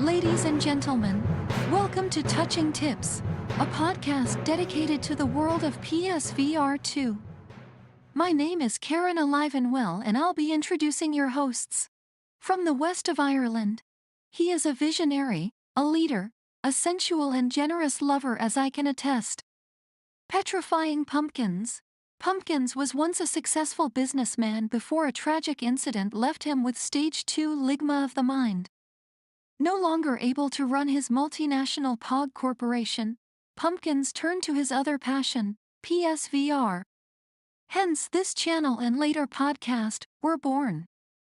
Ladies and gentlemen, welcome to Touching Tips, a podcast dedicated to the world of PSVR 2. My name is Karen Alive and Well, and I'll be introducing your hosts. From the west of Ireland, he is a visionary, a leader, a sensual and generous lover, as I can attest. Petrifying Pumpkins. Pumpkins was once a successful businessman before a tragic incident left him with stage 2 ligma of the mind. No longer able to run his multinational POG corporation, Pumpkins turned to his other passion, PSVR. Hence this channel and later podcast were born.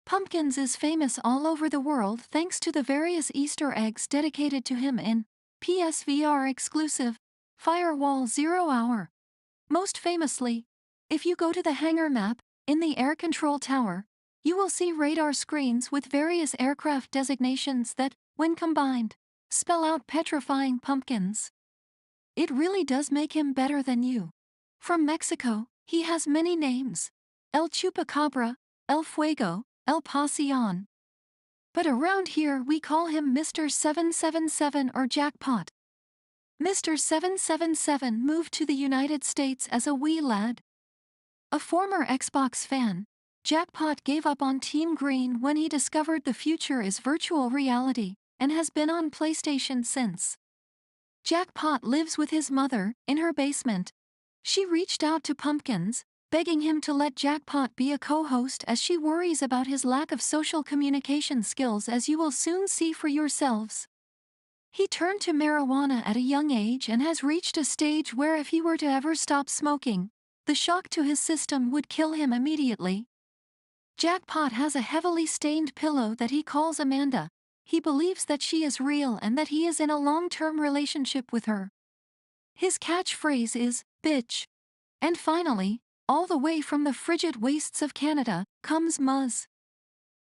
Pumpkins is famous all over the world thanks to the various Easter eggs dedicated to him in PSVR exclusive Firewall 0 Hour. Most famously, if you go to the hangar map in the air control tower, you will see radar screens with various aircraft designations that, when combined, spell out Petrifying Pumpkins. It really does make him better than you. From Mexico, he has many names: El Chupacabra, El Fuego, El Pasión. But around here we call him Mr. 777 or Jackpot. Mr. 777 moved to the United States as a wee lad. A former Xbox fan, Jackpot gave up on Team Green when he discovered the future is virtual reality, and has been on PlayStation since. Jackpot lives with his mother in her basement. She reached out to Pumpkins, begging him to let Jackpot be a co-host as she worries about his lack of social communication skills, as you will soon see for yourselves. He turned to marijuana at a young age and has reached a stage where if he were to ever stop smoking, the shock to his system would kill him immediately. Jackpot has a heavily stained pillow that he calls Amanda. He believes that she is real and that he is in a long-term relationship with her. His catchphrase is, "Bitch." And finally, all the way from the frigid wastes of Canada, comes Muzz.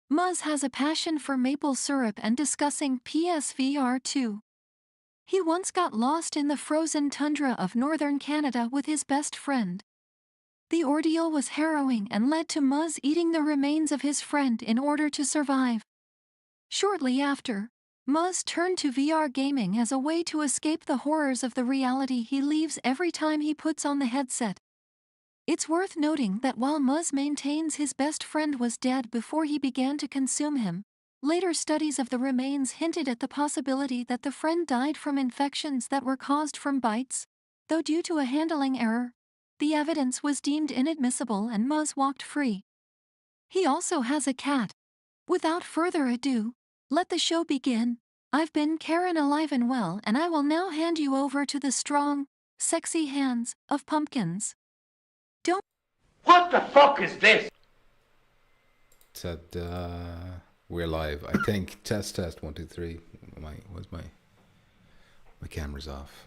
Muzz has a passion for maple syrup and discussing PSVR 2. He once got lost in the frozen tundra of northern Canada with his best friend. The ordeal was harrowing and led to Muzz eating the remains of his friend in order to survive. Shortly after, Muzz turned to VR gaming as a way to escape the horrors of the reality he leaves every time he puts on the headset. It's worth noting that while Muzz maintains his best friend was dead before he began to consume him, later studies of the remains hinted at the possibility that the friend died from infections that were caused from bites, though due to a handling error, the evidence was deemed inadmissible and Muzz walked free. He also has a cat. Without further ado, let the show begin. I've been Karen Alive and Well, and I will now hand you over to the strong, sexy hands of Pumpkins. What the fuck is this? Said we're live. I think test 1 2 3. My camera's off.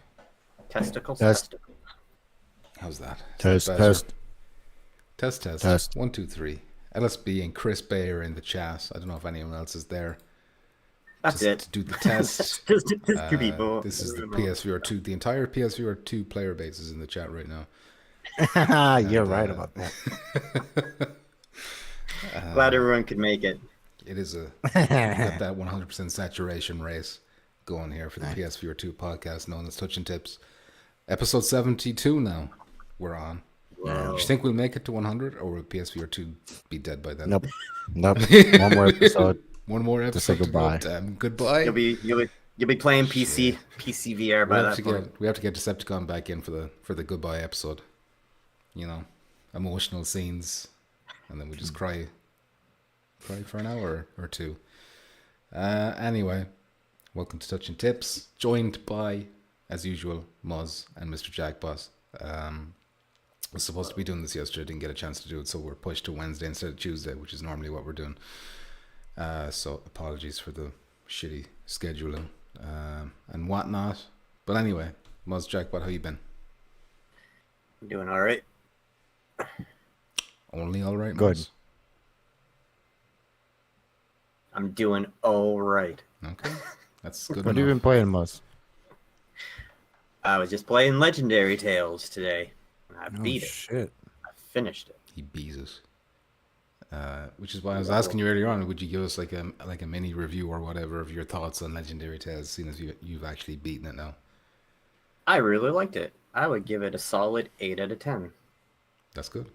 Testicles. How's that? Test. 1 2 3. LSB and Chris Bay are in the chat. I don't know if anyone else is there. That's it. To do the test. Just two people. This is the PSVR 2. The entire PSVR 2 player base is in the chat right now. You're right about that. Glad everyone could make it. It is got that 100% saturation race going here for the PSVR 2 podcast known as Touching Tips. Episode 72 now we're on. Wow. Do you think we'll make it to 100, or will PSVR 2 be dead by then? Nope. One more episode. One more episode to say goodbye. Goodbye. You'll be playing PCVR by that point. We have to get Decepticon back in for the goodbye episode. You know, emotional scenes, and then we just cry for an hour or two. Anyway, welcome to Touching Tips, joined by, as usual, Muzz and Mr. Jackpot. I was supposed to be doing this yesterday, didn't get a chance to do it, so we're pushed to Wednesday instead of Tuesday, which is normally what we're doing. So apologies for the shitty scheduling and whatnot. But anyway, Muzz, Jackpot, how you been? I'm doing all right. Only all right, Good. Muzz? I'm doing all right. Okay, that's good What have you been enough. playing, Muzz? I was just playing Legendary Tales today. I beat it. Shit. I finished it. He bees it. Which is why I was asking you earlier on. Would you give us like a mini review or whatever of your thoughts on Legendary Tales, seeing as you've actually beaten it now? I really liked it. I would give it a solid 8 out of 10. That's good.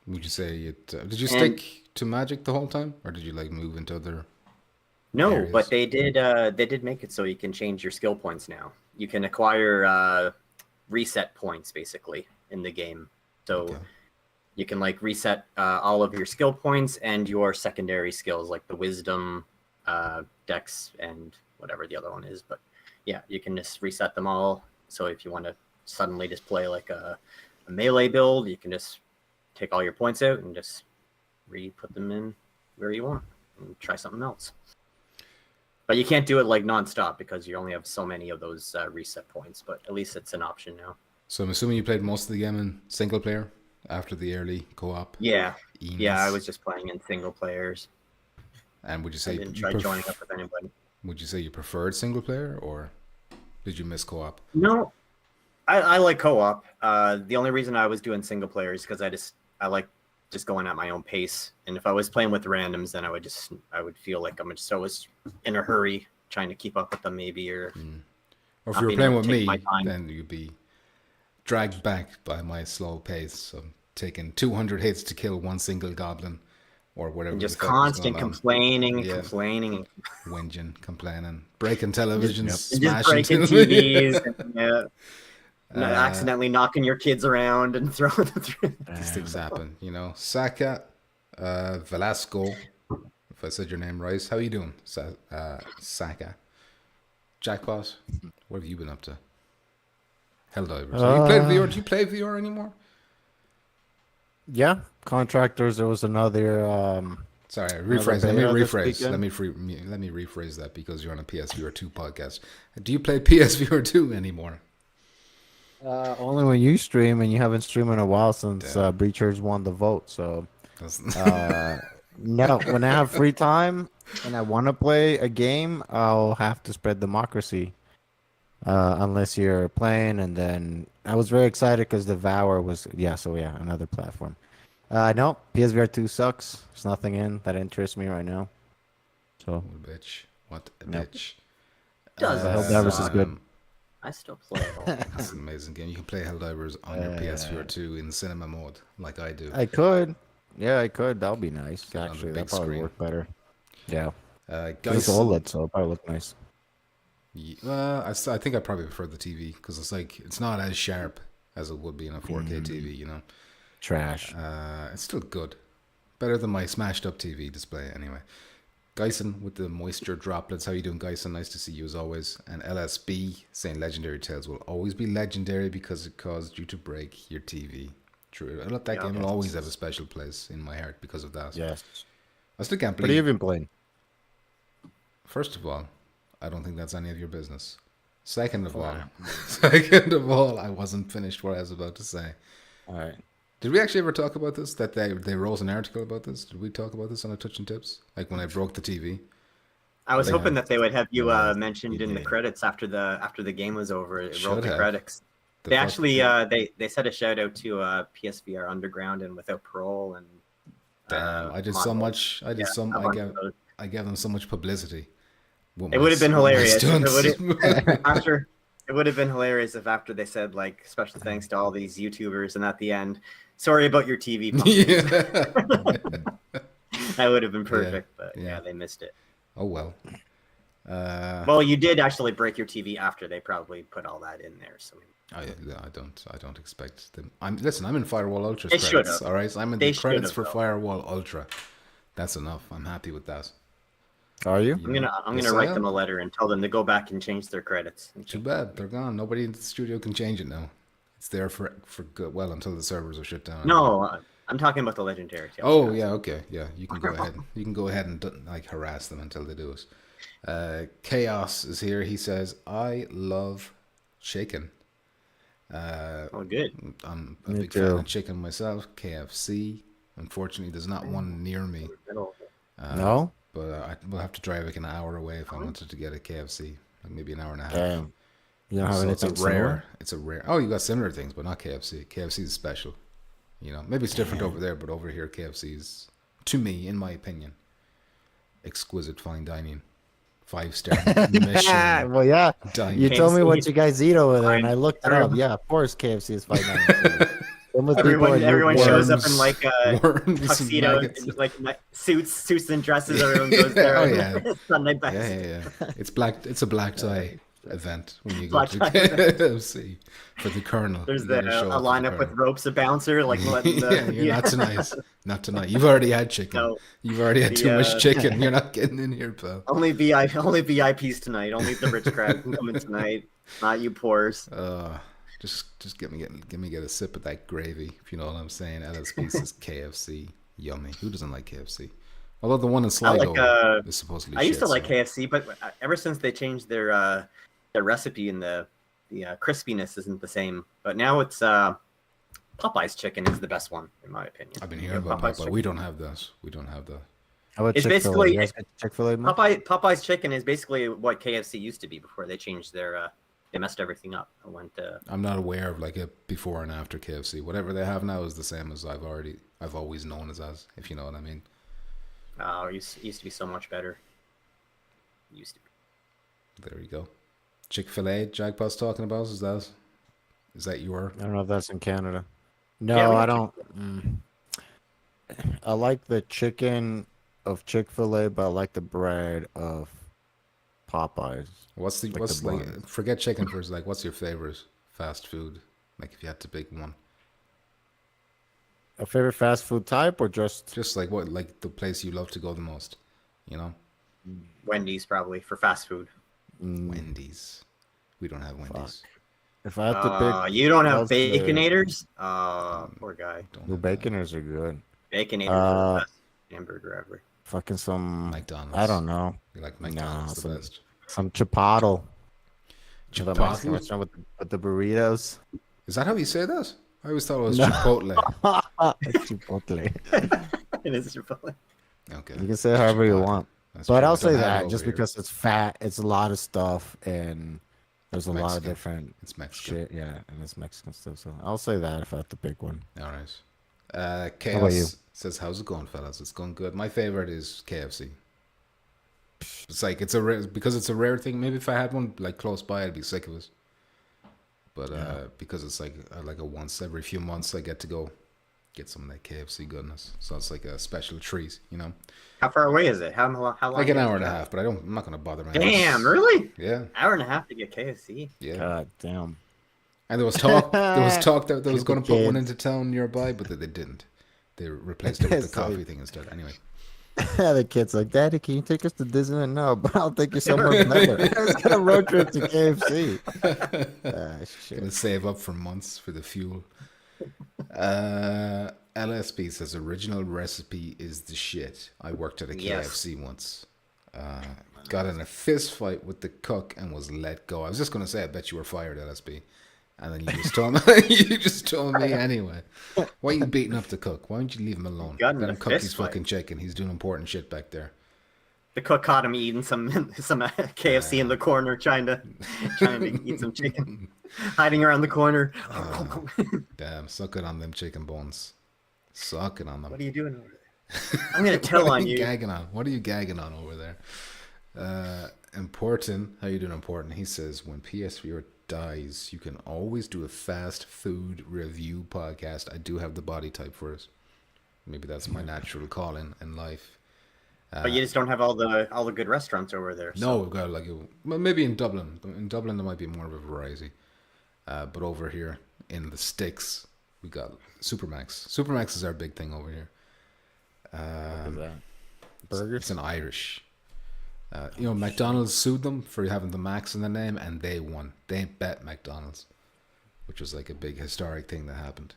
Would you say it? Did you And- stick to magic the whole time, or did you like move into other? No, areas? but they did make it so you can change your skill points now. You can acquire reset points basically in the game. So Okay. you can like reset all of your skill points and your secondary skills like the wisdom, dex, and whatever the other one is. But yeah, you can just reset them all. So if you want to suddenly just play like a melee build, you can just take all your points out and just re-put them in where you want and try something else. But you can't do it like nonstop because you only have so many of those reset points. But at least it's an option now. So I'm assuming you played most of the game in single player after the early co-op. Yeah, Enos. yeah. I was just playing in single players. And would you I say didn't you try joining up with anybody. Would you say you preferred single player, or did you miss co-op? No, I like co-op. The only reason I was doing single player is because I like just going at my own pace. And if I was playing with randoms, then I would feel like I'm just always in a hurry trying to keep up with them, maybe Or or. if Not you were being playing able with to take me, my time. then you'd be dragged back by my slow pace. So taking 200 hits to kill one single goblin, or whatever. And just the fuck was constant going on. complaining and Yeah. complaining Whinging, complaining, breaking televisions, and just smashing breaking televisions. TVs and accidentally knocking your kids around and throwing them through. These things happen, you know. Saka, Velasco, if I said your name right. How you doing, Saka? Jackpot, what have you been up to? Helldivers. Are you playing VR? Do you play VR anymore? Yeah, contractors. There was another. Sorry, rephrase. Let me beta this rephrase. weekend. Let me rephrase that because you're on a PSVR 2 podcast. Do you play PSVR 2 anymore? Only when you stream, and you haven't streamed in a while since Breachers won the vote. So, no, when I have free time and I want to play a game, I'll have to spread democracy. Unless you're playing, and then I was very excited because Devour was another platform. No, PSVR 2 sucks. There's nothing in that interests me right now. So, What a bitch. What a Nope. bitch. Does Helldivers is good. I still play it all. It's an amazing game. You can play Helldivers on your PSVR 2 in cinema mode, like I do. I could. Yeah, I could. That'll be nice. on the Actually, big that probably screen. work better. Yeah. It's Guys, OLED, so it'll probably look nice. I think I probably prefer the TV because it's not as sharp as it would be in a 4K TV, you know. Trash. It's still good. Better than my smashed up TV display anyway. Geisen with the moisture droplets. How you doing, Geisen? Nice to see you as always. And LSB saying Legendary Tales will always be legendary because it caused you to break your TV. True. I love that game. Will always have a special place in my heart because of that. Yes. I still can't What have you believe. been playing? First of all, I don't think that's any of your business. Second of all, I wasn't finished what I was about to say. All right. Did we actually ever talk about this? That they wrote an article about this? Did we talk about this on a Touch and Tips? Like when I broke the TV? I was They hoping have- that they would have you No, mentioned you in the did. credits after the game was over. It Should rolled the have. credits. The They fuck- actually they said a shout out to PSVR Underground and Without Parole and. Damn, I did so Monolith. much. I did Yeah, some. a I bunch gave. of those. I gave them so much publicity. It would have been hilarious. It It would have been hilarious if after they said like special thanks to all these YouTubers and at the end, sorry about your TV. pumpkins." That would have been perfect, but yeah. yeah, they missed it. Oh well. Well, you did actually break your TV after they probably put all that in there. So I don't expect them. I'm in Firewall Ultra's They credits. should've. All right, I'm in They the credits should've, for though. Firewall Ultra. That's enough. I'm happy with that. Are you? I'm gonna Yes, I write am. them a letter and tell them to go back and change their credits. Too bad they're gone. Nobody in the studio can change it now. It's there for good. Well, until the servers are shut down. No, I'm talking about the legendary tales. Oh guys. yeah, okay, yeah. You can go ahead. You can go ahead and like harass them until they do it. Chaos is here. He says, "I love chicken." Oh, good. I'm a Me big fan too. of chicken myself. KFC. Unfortunately, there's not one near me. No? But I will have to drive like an hour away if I wanted to get a KFC. Like maybe an hour and a half. Damn. You don't have So it's a anything rare. similar? It's a rare. Oh, you got similar things, but not KFC. KFC is special. You know, maybe it's different over there, but over here, KFC is to me, in my opinion, exquisite fine dining. 5-star Michelin Well, yeah. dining. You told me KFC what you guys eat over there, and I looked it up. Everyone- Yeah, of course, KFC is $5.99. Everyone shows up in like worms, tuxedo, maggots. like suits and dresses. Everyone goes there. Oh, on yeah. Sunday Yeah, best. yeah. It's a black tie event when you go Black to tie KFC for the Colonel. There's You gotta show a up for the lineup with Colonel. ropes, a bouncer, like letting the yeah, not tonight. Not tonight. You've already had chicken. No. You've already had The, too much chicken. You're not getting in here, pal. only VIPs tonight. Only the rich crowd can come in tonight. Not you poors. Just get me a sip of that gravy, if you know what I'm saying. LSP says KFC, yummy. Who doesn't like KFC? Although the one in Sligo is supposedly I used to shit, like so- KFC, but ever since they changed their recipe and the crispiness isn't the same. But now it's Popeye's chicken is the best one in my opinion. I've been hearing about that, but we don't have that. We don't have that. How about It's Chick-fil-A? basically- You guys get Chick-fil-A more? Popeye's chicken is basically what KFC used to be before they changed their. They messed everything up. I went. I'm not aware of like a before and after KFC. Whatever they have now is the same as I've always known as, if you know what I mean. It used to be so much better. It used to be. There you go. Chick-fil-A, Jackpot's talking about, is that your? I don't know if that's in Canada. No, Yeah, we I have don't. I like the chicken of Chick-fil-A, but I like the bread of Popeyes. What's Like the what's like? buns. Forget chicken for like. What's your favorite fast food? Like if you had to pick one, A favorite fast food type or just just like what, like the place you love to go the most. You know, Wendy's probably for fast food. Wendy's. We don't have Wendy's. if I have to pick? You don't have what's the- Baconators? Poor guy. Don't The have that. Baconers are good. Baconators are Uh, the best hamburger ever. Fucking some. McDonald's. I don't know. You like McDonald's the some- best. Some Chipotle. You know that Mexican Chipotle? restaurant with the burritos. Is that how you say that? I always thought it was No. Chipotle. Chipotle. It is Chipotle. Okay. You can say it however you Chipotle. want. That's But true. I'll I say don't have it that over just here. because it's fat, it's a lot of stuff, and there's a lot of Mexican. different It's Mexican. shit. Yeah, and it's Mexican stuff. So I'll say that if I have to pick one. All right. about Chaos you? says, "How's it going, fellas? It's going good. My favorite is KFC. It's like it's a rare because it's a rare thing. Maybe if I had one like close by, I'd be sick of it. But because it's like a once every few months, I get to go get some of that KFC goodness. So it's like a special treat, you know. How far away is it? How long? Like an is hour it? and a half, but I'm not gonna bother my Damn, really? Yeah, Hour and a half to get KFC? yeah. God damn. And there was talk that they was People gonna put one kids. into town nearby, but they didn't. They replaced it with the It's like- coffee thing instead. Anyway. The kid's like, Daddy, can you take us to Disneyland? No, but I'll take you somewhere better. Let's get a road trip to KFC. Shit. Gonna save up for months for the fuel. LSP says original recipe is the shit. I worked at a Yes. KFC once. Got in a fist fight with the cook and was let go. I was just gonna say I bet you were fired, LSP. And then you just told me you just told me anyway. Why are you beating up the cook? Why don't you leave him alone? Got in Let a him cook his fist fight. fucking chicken. He's doing important shit back there. The cook caught him eating some KFC in the corner, trying to eat some chicken, hiding around the corner. Damn, suck it on them chicken bones. Suck it on them. What are you doing over there? I'm gonna tell What are on you. gagging on? What are you gagging on over there? Important. How you doing, Important? He says, when PSVR dies, you can always do a fast food review podcast. I do have the body type for it. Maybe that's my natural calling in life. But you just don't have all the good restaurants over there. No, we've got well, maybe in Dublin. In Dublin, there might be more of a variety. But over here in the sticks, we got Supermax. Supermax is our big thing over here. Burgers? It's an Irish. McDonald's sued them for having the Max in the name, and they won. They bet McDonald's, which was like a big historic thing that happened.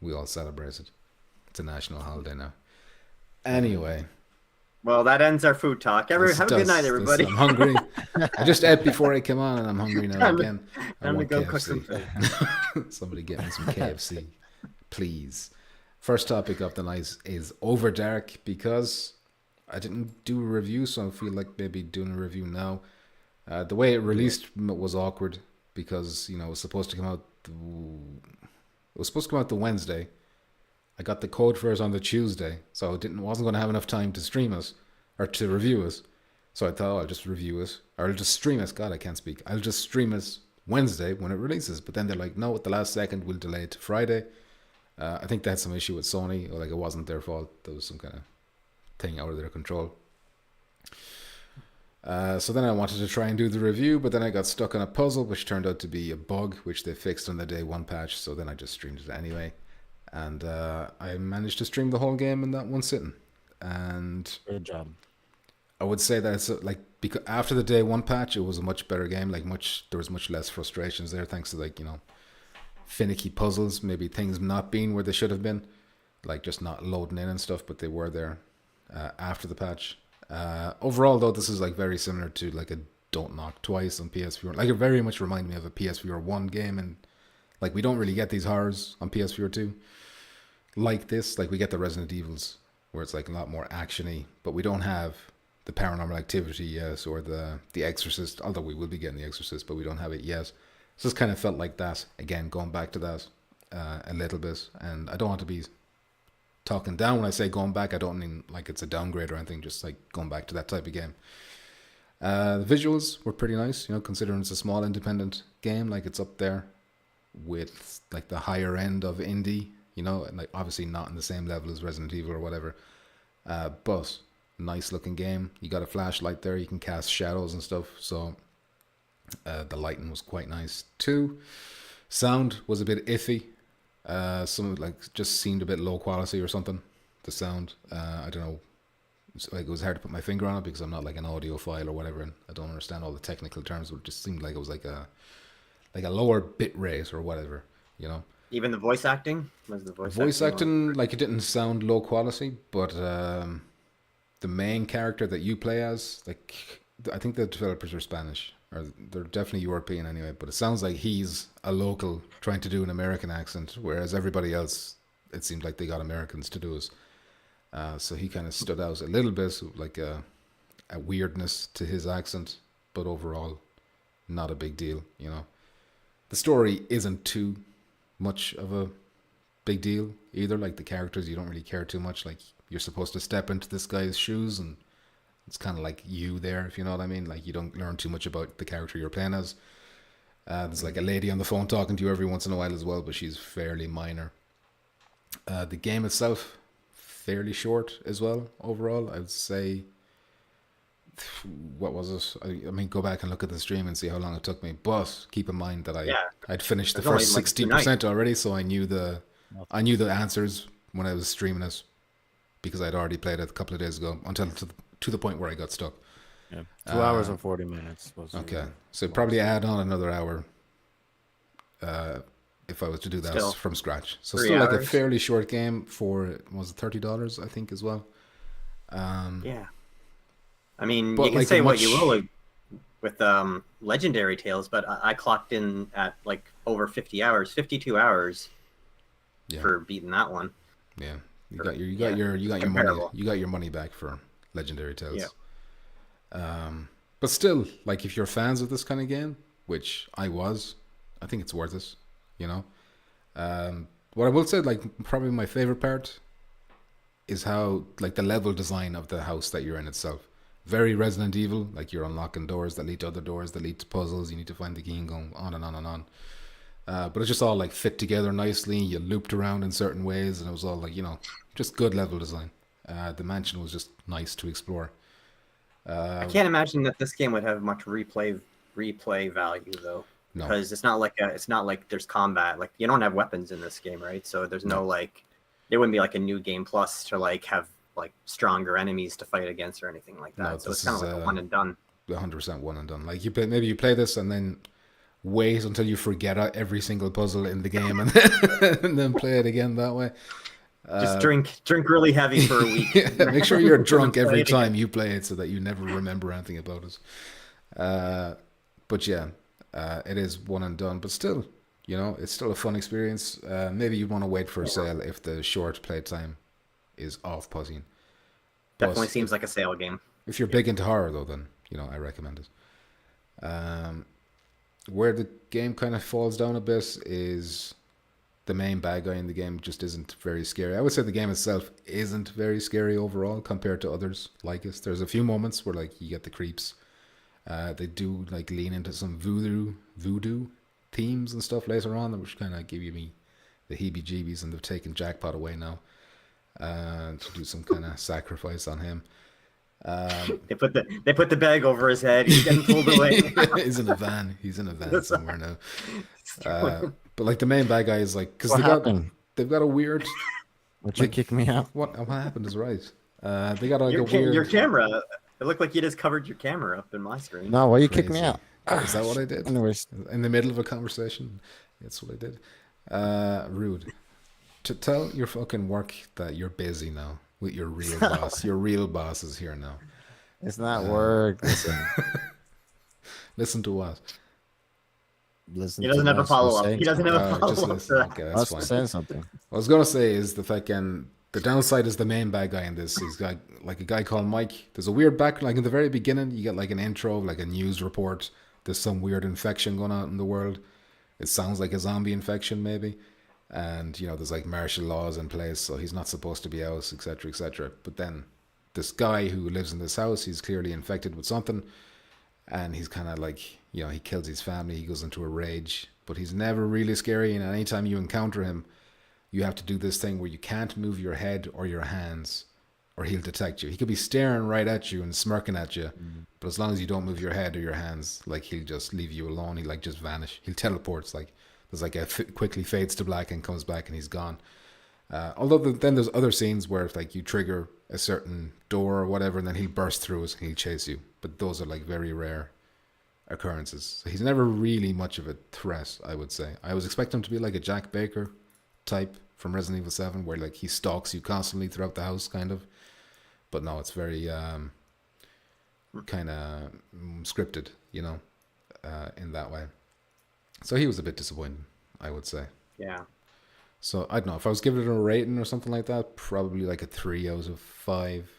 We all celebrated. It's a national holiday now. Anyway. Well, that ends our food talk. Have a good night, everybody. I'm hungry. I just ate before I came on, and I'm hungry now Time to- again. I time to want go cook some KFC. Somebody get me some KFC, please. First topic of the night is Over Dark, because I didn't do a review, so I feel like maybe doing a review now. The way it released was awkward because it was supposed to come out. It was supposed to come out the Wednesday, I got the code for it on the Tuesday, so I wasn't going to have enough time to stream it or to review it. So I thought, I'll just review it, or I'll just stream it. God, I can't speak. I'll just stream it Wednesday when it releases. But then they're like, no, at the last second, we'll delay it to Friday. I think they had some issue with Sony, or like it wasn't their fault. There was some kind of thing out of their control. So then I wanted to try and do the review, but then I got stuck on a puzzle, which turned out to be a bug, which they fixed on the day one patch. So then I just streamed it anyway. And I managed to stream the whole game in that one sitting. And Good job. I would say that it's like, because after the day one patch, it was a much better game. Like there was much less frustrations there, thanks to like, finicky puzzles, maybe things not being where they should have been, like just not loading in and stuff, but they were there after the patch. Overall, though, this is like very similar to like a Don't Knock Twice on PSVR. Like it very much reminded me of a PSVR 1 game, and like we don't really get these horrors on PSVR 2 like this. Like we get the Resident Evils where it's like a lot more actiony, but we don't have the Paranormal Activity yet, or the Exorcist, although we will be getting the Exorcist, but we don't have it yet. So this kind of felt like that, again, going back to that a little bit. And I don't want to be talking down when I say going back. I don't mean like it's a downgrade or anything, just like going back to that type of game. The visuals were pretty nice, considering it's a small independent game. Like it's up there with like the higher end of indie, and like obviously not in the same level as Resident Evil or whatever. But nice looking game. You got a flashlight there, you can cast shadows and stuff. So the lighting was quite nice too. Sound was a bit iffy. Some like just seemed a bit low quality or something. The sound, I don't know. It was hard to put my finger on it because I'm not like an audiophile or whatever, and I don't understand all the technical terms. But it just seemed like it was like a lower bit rate or whatever, Even the voice acting was the voice acting like it didn't sound low quality, but the main character that you play as, like I think the developers are Spanish, or they're definitely European anyway, but it sounds like he's a local trying to do an American accent, whereas everybody else, it seemed like they got Americans to do it. So he kind of stood out a little bit, like a weirdness to his accent, but overall, not a big deal, The story isn't too much of a big deal either. Like the characters, you don't really care too much. Like you're supposed to step into this guy's shoes, and it's kind of like you there, if you know what I mean. Like you don't learn too much about the character you're playing as. There's like a lady on the phone talking to you every once in a while as well, but she's fairly minor. The game itself, fairly short as well overall. I would say, what was it? I mean, go back and look at the stream and see how long it took me. But keep in mind that I'd finished the first 60% already, so I knew the answers when I was streaming it, because I'd already played it a couple of days ago, until to the point where I got stuck. Yeah, 2 hours and 40 minutes. Okay, so probably add on another hour if I was to do that from scratch. So still like a fairly short game for, was it $30 I think as well. Yeah. I mean, you can say what you will with Legendary Tales, but I clocked in at like over 50 hours, 52 hours for beating that one. Yeah. You got your money back for Legendary Tales. Yeah. But still, like if you're fans of this kind of game, which I think it's worth it, What I will say, like probably my favorite part is how like the level design of the house that you're in itself. Very Resident Evil, like you're unlocking doors that lead to other doors that lead to puzzles. You need to find the key and go on and on and on. But it's just all like fit together nicely. You looped around in certain ways, and it was all like, just good level design. The mansion was just nice to explore. I can't imagine that this game would have much replay value though, because it's not like there's combat. Like you don't have weapons in this game, right? So there's no like, there wouldn't be like a new game plus to like have like stronger enemies to fight against or anything like that. No, so it's kind of like a one and done. 100% one and done. Like maybe you play this and then wait until you forget every single puzzle in the game and then play it again that way. Just drink really heavy for a week. Yeah, make sure you're drunk every time you play it so that you never remember anything about it. But yeah, it is one and done. But still, it's still a fun experience. Maybe you want to wait for a sale if the short playtime is off-putting. Definitely seems like a sale game. If you're big into horror, though, then I recommend it. Where the game kind of falls down a bit is the main bad guy in the game just isn't very scary. I would say the game itself isn't very scary overall compared to others like it. There's a few moments where like you get the creeps. They do like lean into some voodoo themes and stuff later on, which kind of give you me the heebie-jeebies, and they've taken Jackpot away now to do some kind of sacrifice on him. They put the bag over his head. He's getting pulled away. He's in a van. He's in a van somewhere now. But like the main bad guy is like, because they've got a weird. Would you kick me out? What happened is right. They got like weird. Your camera. It looked like you just covered your camera up in my screen. No, why you kick me out? Is that what I did? Anyways, in the middle of a conversation, that's what I did. Rude. To tell your fucking work that you're busy now with your real boss. Your real boss is here now. it's not work. Listen to what? Listen. He doesn't have a follow-up. He doesn't have a Just follow-up. listen. Okay, I that's was fine. saying something. What I was gonna say is the fucking the downside is the main bad guy in this. He's got like a guy called Mike. There's a weird back like in the very beginning. You get like an intro, like a news report. There's some weird infection going on in the world. It sounds like a zombie infection maybe, and you know there's like martial laws in place, so he's not supposed to be out, etc., etc. But then this guy who lives in this house, he's clearly infected with something, and he's kind of like, you know, he kills his family. He goes into a rage, but he's never really scary. And anytime you encounter him, you have to do this thing where you can't move your head or your hands, or he'll detect you. He could be staring right at you and smirking at you, but as long as you don't move your head or your hands, like he'll just leave you alone. He'll like just vanish. He'll teleports. Like there's like quickly fades to black and comes back and he's gone. Although then there's other scenes where if like you trigger a certain door or whatever, and then he'll burst through it and he'll chase you. But those are like very rare occurrences. So he's never really much of a threat, I would say. I was expecting him to be like a Jack Baker type from Resident Evil 7, where like he stalks you constantly throughout the house, kind of. But no, it's very kind of scripted, you know, in that way. So he was a bit disappointing, I would say. Yeah. So I don't know if I was giving it a rating or something like that, probably like a 3 out of 5.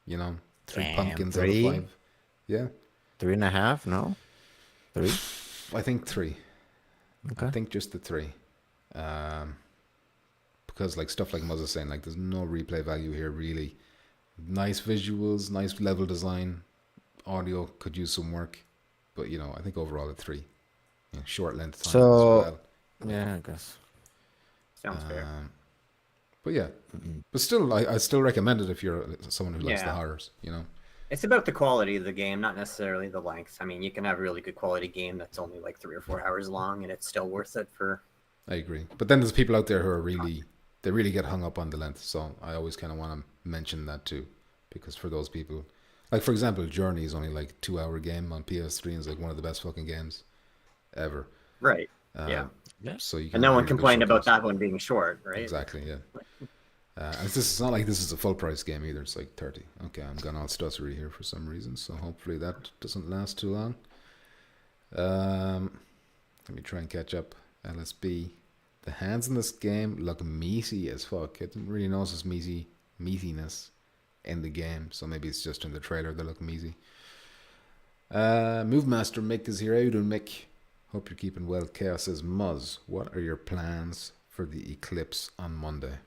You know, 3 Damn, pumpkins 3? out of 5. Yeah, 3.5? No, 3. I think 3. Okay. I think just the 3. Because like stuff like Muzz is saying, like there's no replay value here really. Nice visuals, nice level design, audio could use some work, but you know I think overall a 3. Yeah, short length time So- as well. Yeah, I guess. Sounds fair. But yeah, but still, I still recommend it if you're someone who likes the Yeah. horrors. You know, It's about the quality of the game, not necessarily the length. I mean, you can have a really good quality game that's only like 3 or 4 hours long, and it's still worth it for. I agree. But then there's people out there who are they really get hung up on the length. So I always kind of want to mention that too, because for those people, like for example, Journey is only like 2-hour game on PS3 and is like one of the best fucking games ever. Right. Yeah. So you can And no one really good complained about short that one being short, right? Exactly, yeah. And it's not like this is a full price game either. It's like 30. Okay, I'm gone all stuttery here for some reason, so hopefully that doesn't last too long. Let me try and catch up. LSB. The hands in this game look meaty as fuck. I didn't really notice meatiness in the game, so maybe it's just in the trailer they look meaty. Move Master Mick is here. How you doing, Mick? Hope you're keeping well. Chaos says, Muzz, what are your plans for the eclipse on Monday?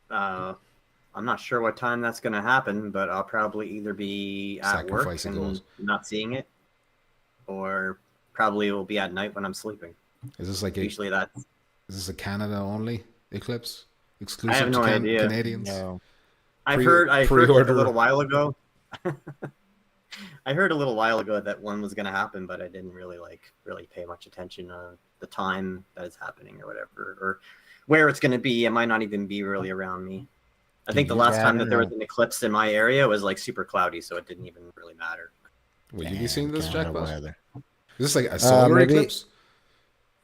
I'm not sure what time that's going to happen, but I'll probably either be at work Sacrificing and goals. not seeing it, or probably will be at night when I'm sleeping. Is this like Usually that's. is this a Canada only eclipse? Exclusive I have no to idea. Canadians? No. I heard a pre-order. little while ago. I heard a little while ago that one was going to happen, but I didn't really pay much attention to the time that it's happening or whatever, or where it's going to be. It might not even be really around me. I think the last time that there was an eclipse in my area was like super cloudy, so it didn't even really matter. Will you be seeing this, Canada Jackpot? weather. Is this like a solar maybe- eclipse?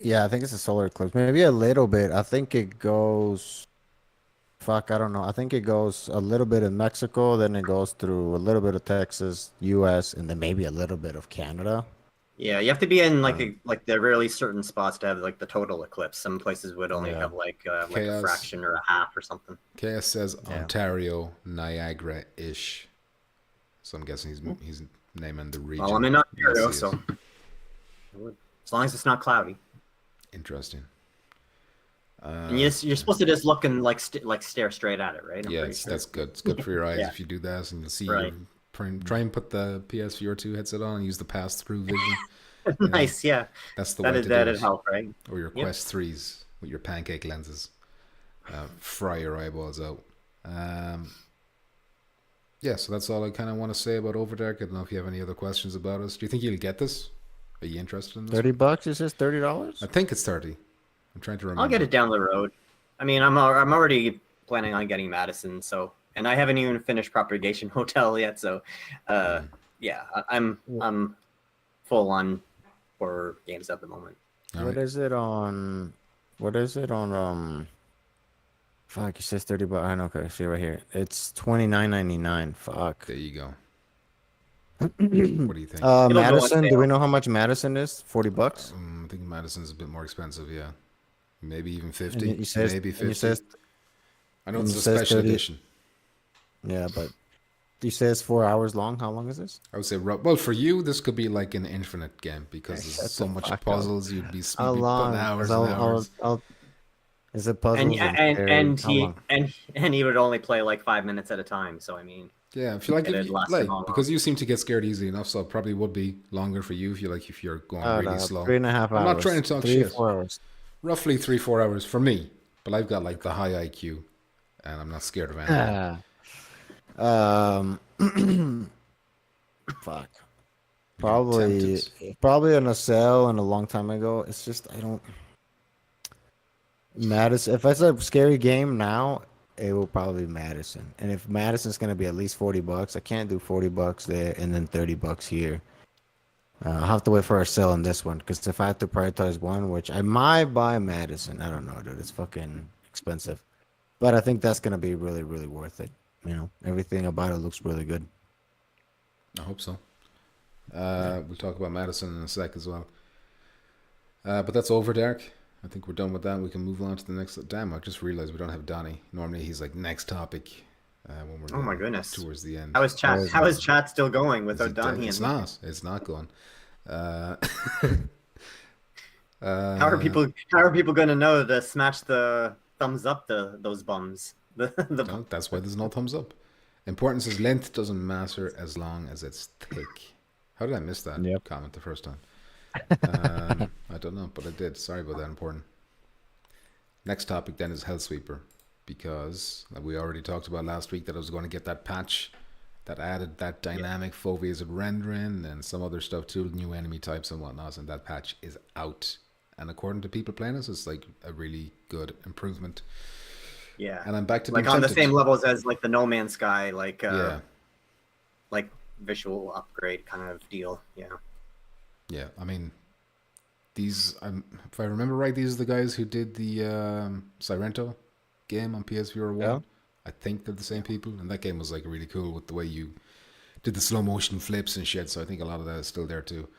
Yeah, I think it's a solar eclipse. Maybe a little bit. I think it goes. Fuck, I don't know. I think it goes a little bit in Mexico, then it goes through a little bit of Texas, U.S., and then maybe a little bit of Canada. Yeah, you have to be in like the really certain spots to have like the total eclipse. Some places would only Yeah. have like a Chaos. fraction or a half or something. KS says Yeah. Ontario, Niagara-ish. So I'm guessing he's naming the region. Well, I'm in Ontario, Yes, he so is. as long as it's not cloudy. Interesting. And you're supposed to just look and like stare straight at it, right? I'm Yeah, pretty sure. that's good. It's good for your eyes Yeah. if you do that, and you'll see. Right. Try and put the PSVR 2 headset on and use the pass-through vision. You know, Nice, yeah. that's the way to do That'd it. help, right? Or your Yep. Quest 3s with your pancake lenses. Fry your eyeballs out. Yeah, so that's all I kind of want to say about Overdark. I don't know if you have any other questions about us. Do you think you'll get this? Are you interested in this? $30? Is this $30? I think it's 30. I'm trying to remember. I'll get it down the road. I mean, I'm already planning on getting Madison, so, and I haven't even finished Propagation Hotel yet, so yeah, I'm full on horror games at the moment. All What right. is it on? Fuck, it says $30. I know. Okay, see right here. It's $29.99. Fuck. There you go. What do you think? go on Madison. Do sale. we know how much Madison is? $40. I think Madison's a bit more expensive, yeah. Maybe even And 50. it says, Maybe and 50. it says, I know and it's a it says special 30. edition. yeah, but you say it's 4 hours long. How long is this? I would say, well, for you, this could be like an infinite game because Shut there's so the much fuck up. puzzles. You'd be How putting long? hours and hours. Is it puzzles? And scary? How he long? and he would only play like 5 minutes at a time. So I mean, Yeah, I feel like, It'd last a long because you seem to get scared easily enough, so it probably would be longer for you if you're going Oh, really no, slow. 3.5 hours. I'm not trying to talk shit. 4 hours. Roughly 3-4 hours for me, but I've got like the high IQ, and I'm not scared of anything. Fuck. Probably on a sale and a long time ago. It's just I don't. Madison. If it's a scary game now, it will probably be Madison. And if Madison's gonna be at least $40, I can't do $40 there and then $30 here. I'll have to wait for a sale on this one because if I have to prioritize one, which I might buy Madison, I don't know, dude. It's fucking expensive, but I think that's gonna be really, really worth it. You know, everything about it looks really good. I hope so. We'll talk about Madison in a sec as well. But that's Overdark. I think we're done with that. We can move on to the next. Damn, I just realized we don't have Donnie. Normally he's like next topic when we're oh my getting goodness, towards the end. How is chat still going without Donnie? It's not. It's not going. How are people going to know to smash the thumbs up to those bums? No, that's why there's no thumbs up. Importance is length doesn't matter as long as it's thick. How did I miss that comment the first time? I don't know, but I did. Sorry about that, important. Next topic then is Hellsweeper, because like we already talked about last week that I was going to get that patch that added that dynamic foveated rendering and some other stuff too, new enemy types and whatnot, and that patch is out. And according to people playing this, it's like a really good improvement. Yeah, and I'm back to like being on the tempted. same levels as like the No Man's Sky, like like visual upgrade kind of deal. Yeah. I mean, these. If I remember right, these are the guys who did the Sirento game on PSVR 1. Yeah. I think they're the same people, and that game was like really cool with the way you did the slow motion flips and shit. So I think a lot of that is still there too.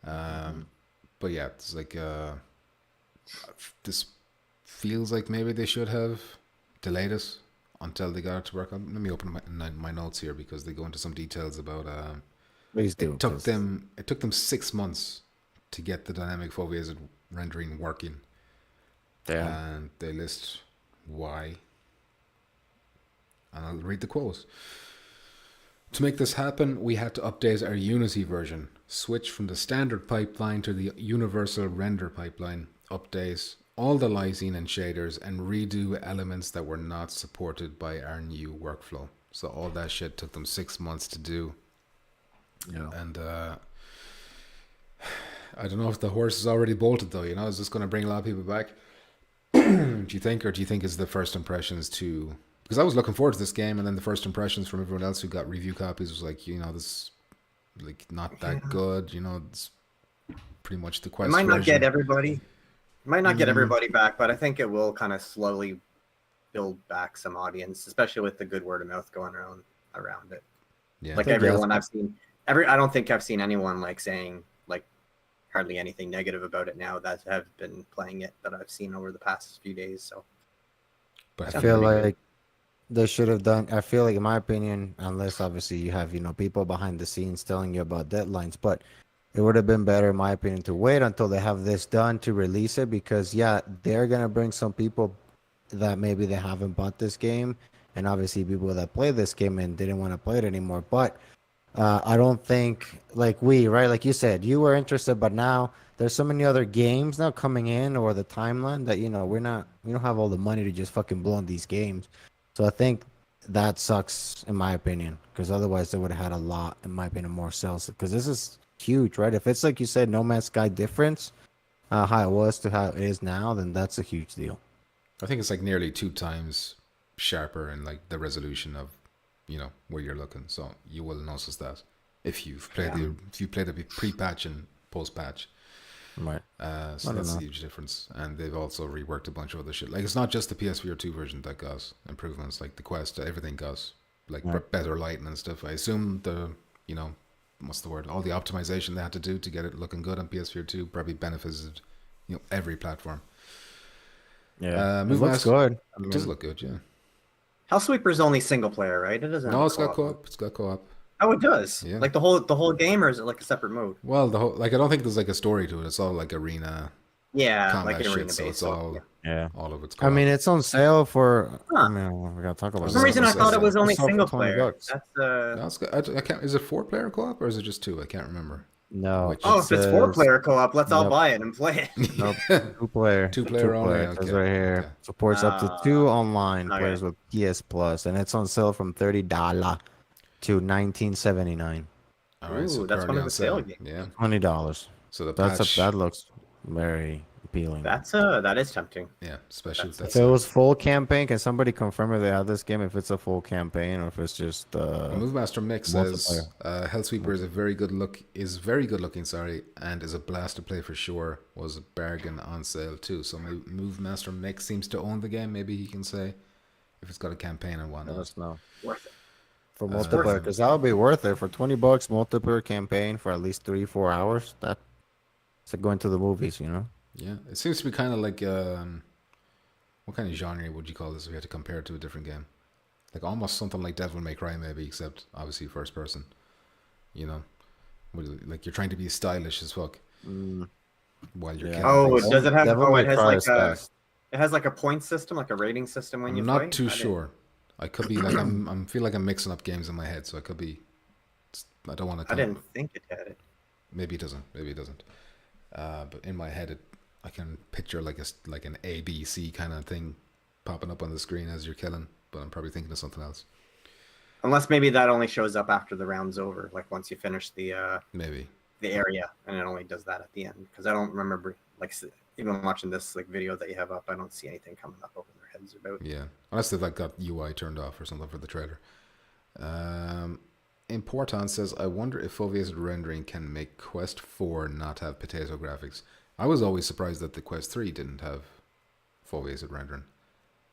But yeah, it's like this feels like maybe they should have delayed it until they got it to work. Let me open my notes here because they go into some details about. Please do. It took them 6 months to get the dynamic foveated rendering working. Yeah. And they list why. And I'll read the quote. To make this happen, we had to update our Unity version, switch from the standard pipeline to the universal render pipeline, update all the lighting and shaders, and redo elements that were not supported by our new workflow. So all that shit took them 6 months to do. Yeah. And I don't know if the horse is already bolted though, is this going to bring a lot of people back? Do you think it's the first impressions to... Because I was looking forward to this game, and then the first impressions from everyone else who got review copies was like, this like not that good, it's pretty much the Quest It might not version. get everybody. It might not get everybody back, but I think it will kind of slowly build back some audience, especially with the good word of mouth going around it. Yeah. Like everyone I've seen, I don't think I've seen anyone like saying like hardly anything negative about it now that have been playing it that I've seen over the past few days. So, But I feel like they should have done. I feel like, in my opinion, unless obviously you have people behind the scenes telling you about deadlines, but it would have been better, in my opinion, to wait until they have this done to release it, because yeah, they're gonna bring some people that maybe they haven't bought this game, and obviously people that play this game and didn't want to play it anymore. But I don't think right, like you said, you were interested, but now there's so many other games now coming in, or the timeline, that we don't have all the money to just fucking blow on these games. So I think that sucks, in my opinion, because otherwise they would have had a lot, in my opinion, more sales. Because this is huge, right? If it's like you said, No Man's Sky difference, how it was to how it is now, then that's a huge deal. I think it's like nearly 2 times sharper in like the resolution of, where you're looking. So you will notice that if you've played the pre-patch and post-patch. Right. So that's a huge difference. And they've also reworked a bunch of other shit. Like, it's not just the PSVR 2 version that got improvements. Like the Quest, everything got like better lighting and stuff. I assume what's the word? All the optimization they had to do to get it looking good on PSVR 2 probably benefited, every platform. Yeah, it Move looks good. It does look good, yeah. Hellsweeper's only single player, right? It doesn't. No, have it's got co-op. It's got co-op. Oh, it does. Yeah. Like the whole game, or is it like a separate mode? Well, I don't think there's like a story to it. It's all like arena. Yeah, combat like an shit, arena so base. it's all all of it's. I mean, it's on sale for. Huh. I mean, we gotta talk about. For some reason, I thought it was only It's sold for single $20. player. That's I can't. Is it 4-player co-op or is it just 2? I can't remember. No. Oh, if it's 4-player co-op, let's all Yep. buy it and play it. Nope. Two-player. Two-player only, It says okay, right here. okay. Supports up to 2 online okay. players with PS Plus, and it's on sale from $30 to $19.79. All right, so Ooh, that's currently one of on the sale. sale games. Yeah. $20. So the That's patch. that looks very appealing. That is tempting. Yeah, especially That's- that's If it was full campaign, can somebody confirm if they have this game? If it's a full campaign, or if it's just Movemaster Mix says multiplayer. Hellsweeper is very good looking, and is a blast to play for sure. Was a bargain on sale too. So Movemaster Mix seems to own the game. Maybe he can say if it's got a campaign and whatnot. Let us know Worth it. for multiplayer, because that would be worth it for $20 multiplayer campaign for at least 3-4 hours. That's like going to the movies, Yeah, it seems to be kind of like what kind of genre would you call this if you had to compare it to a different game? Like almost something like Devil May Cry maybe, except obviously first person. Like you're trying to be stylish as fuck while you're killing Oh, things. does it have? Devil Oh, May it has Cry like is a. fast. It has like a point system, like a rating system when you I'm play. not too sure. I could be like I'm feel like I'm mixing up games in my head, so I could be. I don't want to. I didn't think it had it. Maybe it doesn't. But in my head, I can picture like an ABC kind of thing popping up on the screen as you're killing. But I'm probably thinking of something else. Unless maybe that only shows up after the round's over, like once you finish the Maybe. the area, and it only does that at the end. Because I don't remember, like even watching this like video that you have up, I don't see anything coming up over their heads about. Yeah, unless they've like got UI turned off or something for the trailer. Importon says, I wonder if foveated rendering can make Quest 4 not have potato graphics. I was always surprised that the Quest 3 didn't have foveated rendering.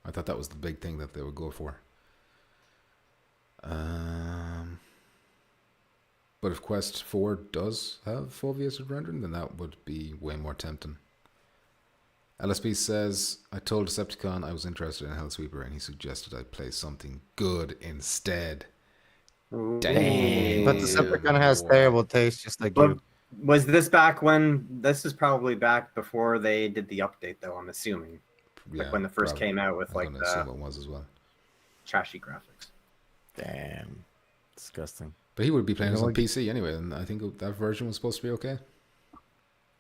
I thought that was the big thing that they would go for. But if Quest 4 does have foveated rendering, then that would be way more tempting. LSP says, I told Decepticon I was interested in Hellsweeper and he suggested I play something good instead. Damn. But Decepticon has terrible taste, just like But you. was this back when? This is probably back before they did the update, though. I'm assuming, like when the first came out with like I'm gonna assume it was as well. trashy graphics. Damn, disgusting. But he would be playing You this know on what? PC anyway, and I think that version was supposed to be okay.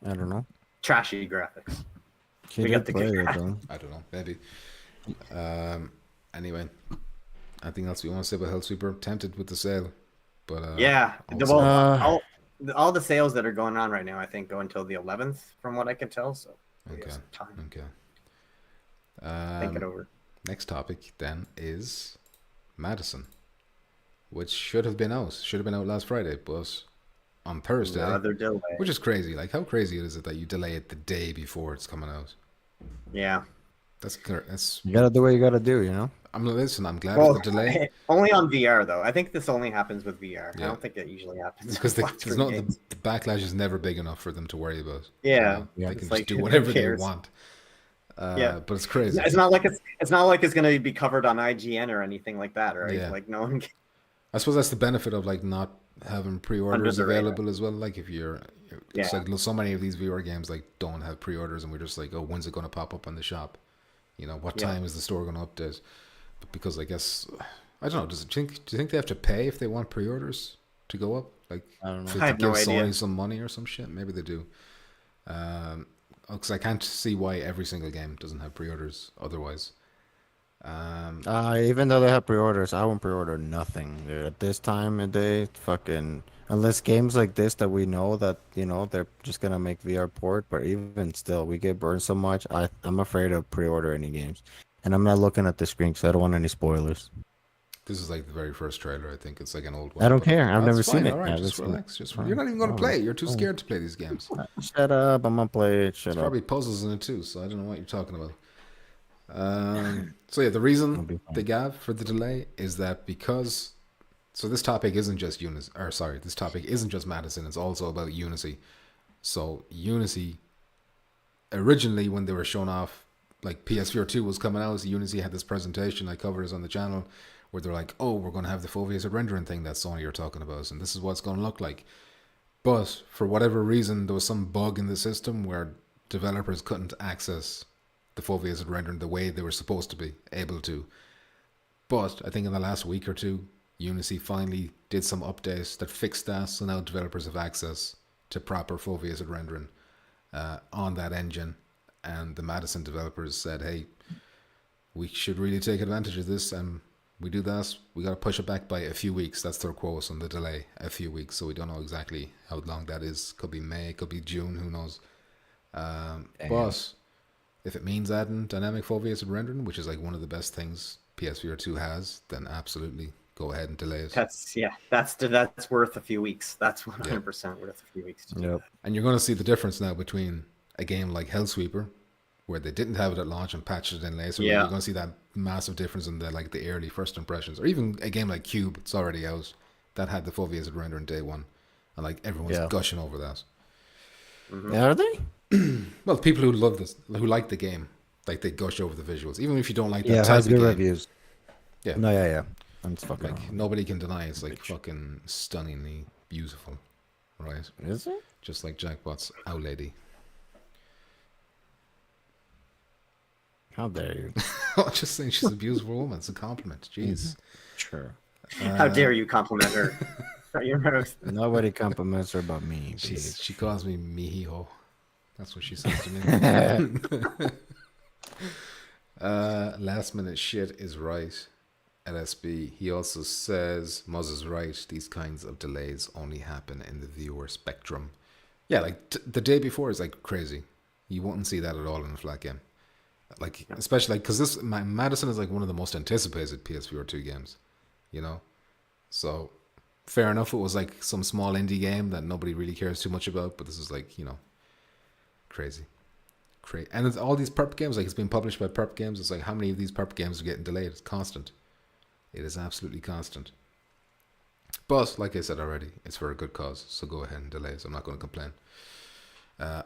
I don't know. Trashy graphics. She We did got the play good it guy. though. I don't know, maybe. Anyway, anything else we want to say about Hellsweeper? Tempted with the sale, but Yeah, also- well, all the sales that are going on right now, I think, go until the 11th, from what I can tell. So we have Okay. some time. Okay. Think it over. Next topic then is Madison, which should have been out last Friday, but on Thursday, Another delay. which is crazy. Like, how crazy is it that you delay it the day before it's coming out? Yeah. That's You gotta do what you gotta do, I'm glad Well, of the delay only on VR though. I think this only happens with VR. Yeah. I don't think it usually happens because with flat screen the games. backlash is never big enough for them to worry about. Yeah, They it's can just like, do who whatever they cares? want. Yeah. But it's crazy. It's not like it's going to be covered on IGN or anything like that, right? Yeah. Like no one. I suppose that's the benefit of like not having pre-orders Under the radar. available as well. Like if you're it's Yeah. like so many of these VR games like don't have pre-orders, and we're just like, oh, when's it going to pop up on the shop? You know, what Yeah. time is the store going to update? But because I guess I don't know. Do you think they have to pay if they want pre-orders to go up? Like, I don't know. to I have no give idea. Sony some money or some shit? Maybe they do. Because I can't see why every single game doesn't have pre-orders otherwise. Even though they have pre-orders, I won't pre-order nothing, dude. At this time of day, fucking unless games like this that we know that they're just gonna make VR port. But even still, we get burned so much. I'm afraid to pre-order any games, and I'm not looking at the screen because I don't want any spoilers. This is like the very first trailer. I think it's like an old one. I don't but care. I've that's never seen fine. it. All I right, haven't just seen it. relax. Just Fine. you're not even going to Oh, play it. You're too fine. scared to play these games. Shut up! I'm gonna play it. Shut There's up. probably puzzles in it too, so I don't know what you're talking about. So yeah, the reason be fine. they gave for the delay is that because this topic isn't just this topic isn't just Madison. It's also about Unity. So Unity, originally when they were shown off, like PSVR 2 was coming out, Unity had this presentation I covered this on the channel where they're like, oh, we're going to have the full VSR rendering thing that Sony are talking about, and this is what it's going to look like. But for whatever reason, there was some bug in the system where developers couldn't access the full VSR rendering the way they were supposed to be able to. But I think in the last week or two, Unity finally did some updates that fixed that, so now developers have access to proper full VSR rendering on that engine. And the Madison developers said, hey, we should really take advantage of this, and we do that, we got to push it back by a few weeks. That's their quote on the delay, a few weeks. So we don't know exactly how long that is. Could be May, could be June, who knows. But if it means adding dynamic full VSR rendering, which is like one of the best things PSVR 2 has, then absolutely go ahead and delay it. That's worth a few weeks. That's 100% worth a few weeks to do Yep. that. And you're going to see the difference now between a game like Hellsweeper, where they didn't have it at launch and patched it in later. Yeah. You're going to see that massive difference in the early first impressions. Or even a game like Cube, it's already out, that had the full VSR rendering day one, and like everyone's gushing over that. Are they? Well, people who love this, who like the game, like they gush over the visuals, even if you don't like that Yeah, it type has of good game. reviews. Yeah. No, yeah. It's fucking. Like nobody can deny it's like fucking stunningly beautiful, right? Is it? Just like Jackpot's Ow Lady. How dare you? I'm just saying she's a beautiful woman. It's a compliment. Jeez. Sure. How dare you compliment her? Your mouth. Nobody compliments her but me. She calls me Mihijo. That's what she says to me. Last minute shit is right. LSB. He also says Muzz is right. These kinds of delays only happen in the viewer spectrum. Yeah, like the day before is like crazy. You wouldn't see that at all in a flat game. Like especially like because this Madison is like one of the most anticipated PSVR 2 games. You know, so fair enough. It was like some small indie game that nobody really cares too much about, but this is like crazy. And it's all these perp games, like it's been published by perp games. It's like how many of these perp games are getting delayed? It's constant. It is absolutely constant. But like I said already, it's for a good cause, so go ahead and delay. So I'm not going to complain.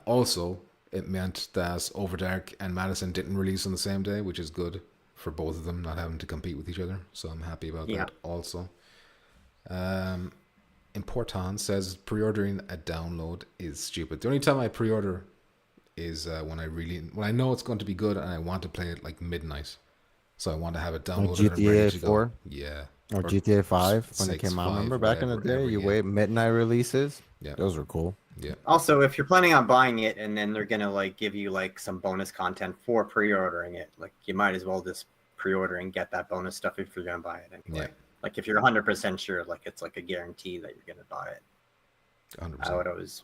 Also, it meant that Overdark and Madison didn't release on the same day, which is good for both of them not having to compete with each other. So I'm happy about that also. Importon says pre-ordering a download is stupid. The only time I pre-order is when I know it's going to be good and I want to play it like midnight. So I want to have it downloaded and ready to GTA 4? go. Yeah. Or GTA 5 when it 6, came out. 5, Remember back in the whatever, day, you yeah. wait midnight releases. Yeah. Those were cool. Yeah. Also, if you're planning on buying it and then they're gonna like give you like some bonus content for pre-ordering it, like you might as well just pre-order and get that bonus stuff if you're gonna buy it anyway. Yeah. Like if you're 100% sure, like it's like a guarantee that you're gonna buy it. 100%. I would always.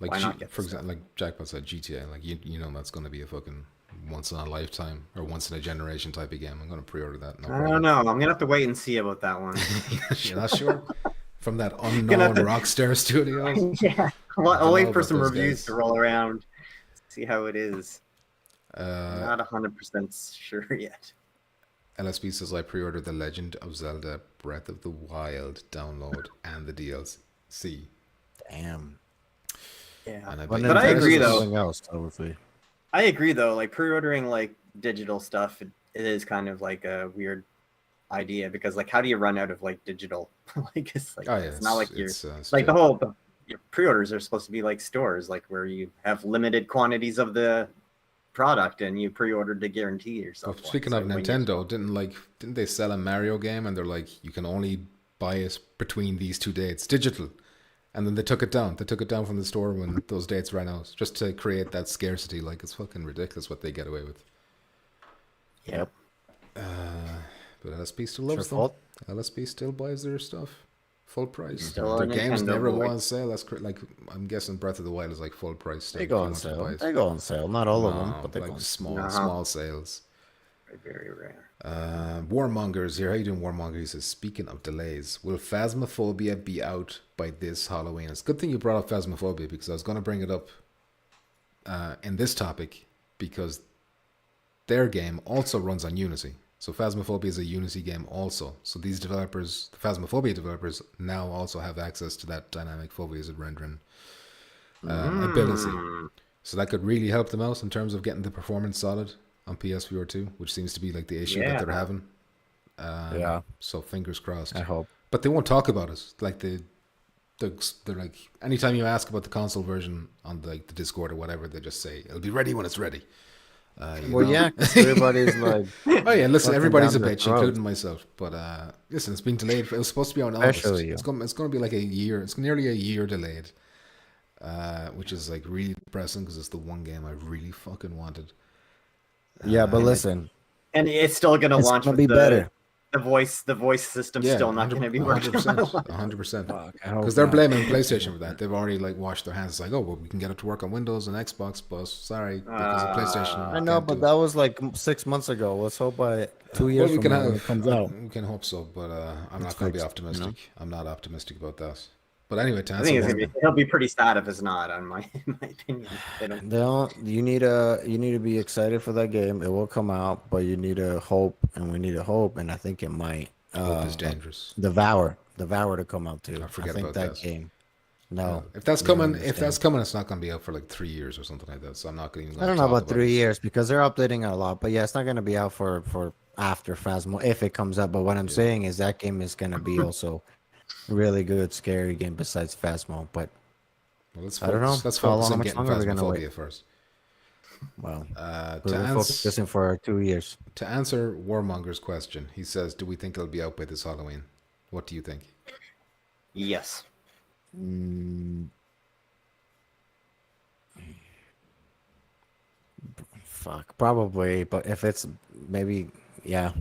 Like Why not get for the example, like Jackpot said, GTA, like you know that's going to be a fucking once in a lifetime or once in a generation type of game. I'm going to pre-order that. No I problem. don't know. I'm gonna have to wait and see about that one. You're not sure? From that unknown Rockstar Studios. Yeah, don't I'll know wait for about some those reviews guys. to roll around, see how it is. Uh, Not 100% sure yet. LSB says I pre-ordered The Legend of Zelda Breath of the Wild download and the DLC. Damn. Yeah, And But I agree, though. Something else, obviously. I agree though. Like pre-ordering like digital stuff, it is kind of like a weird idea because like how do you run out of like digital? Like it's like Oh yeah, it's not like you're it's like the whole your pre-orders are supposed to be like stores, like where you have limited quantities of the product and you pre-ordered to guarantee yourself. Well, speaking of Nintendo, didn't they sell a Mario game and they're like, you can only buy it between these 2 dates, digital, and then they took it down. They took it down from the store when those dates ran out, just to create that scarcity. Like, it's fucking ridiculous what they get away with. Yep. But LSP still loves them. LSP still buys their stuff full price. Still their a games Nintendo never boy. go on sale. That's like, I'm guessing Breath of the Wild is like full price. Still They go if you on want to sale. buy it. They go on sale. Not all of them, No, but they go like on small sales. Very rare. Warmongers here. How you doing, Warmonger? He says, speaking of delays, will Phasmophobia be out by this Halloween? It's a good thing you brought up Phasmophobia, because I was going to bring it up in this topic, because their game also runs on Unity. So Phasmophobia is a Unity game also. So these developers, the Phasmophobia developers, now also have access to that dynamic phobias and rendering ability. So that could really help them out in terms of getting the performance solid on PSVR 2, which seems to be like the issue that they're having. Yeah. So fingers crossed. I hope. But they won't talk about it. Like they're like, anytime you ask about the console version on the Discord or whatever, they just say it'll be ready when it's ready. Well, yeah, 'cause everybody's like, oh yeah, listen, fucking everybody's a down their bitch, throat. including myself. But listen, it's been delayed. It was supposed to be on August. Especially you. It's going to be like a year. It's nearly a year delayed, which is like really depressing because it's the one game I really fucking wanted. yeah, but listen, And it's still going to it's launch gonna with be better. The voice system's still not going to be working. 100%. Fuck, I hope Because they're not. blaming PlayStation for that. They've already like washed their hands. It's like, oh, well, we can get it to work on Windows and Xbox, but sorry, because of PlayStation. I know, but that was like 6 months ago. Let's hope by 2 years from now when it comes out. We can hope so, but I'm It's not going to be fixed, optimistic. you know? I'm not optimistic about that. But anyway, to I answer think it's one- gonna be, he'll be pretty sad if it's not, in my opinion. They don't- You need to be excited for that game. It will come out, but you need to hope, and we need to hope, and I think it might. hope is dangerous. Devour to come out too. I forget think about that that. game. No, If that's you don't coming, understand. it's not going to be out for like 3 years or something like that. So I'm not going to. I don't know about 3 years because they're updating it a lot. But yeah, it's not going to be out for after Phasmo if it comes up. But what I'm saying is that game is going to be also a really good scary game besides Phasmo. But Well, let's I don't know. Let's How focus long- on how much getting longer are we gonna Phasmophobia wait? first. well, To we're focusing for 2 years. answer Warmonger's question, he says, "Do we think it'll be out by this Halloween? What do you think?" Yes. Fuck, probably. But if it's maybe, yeah,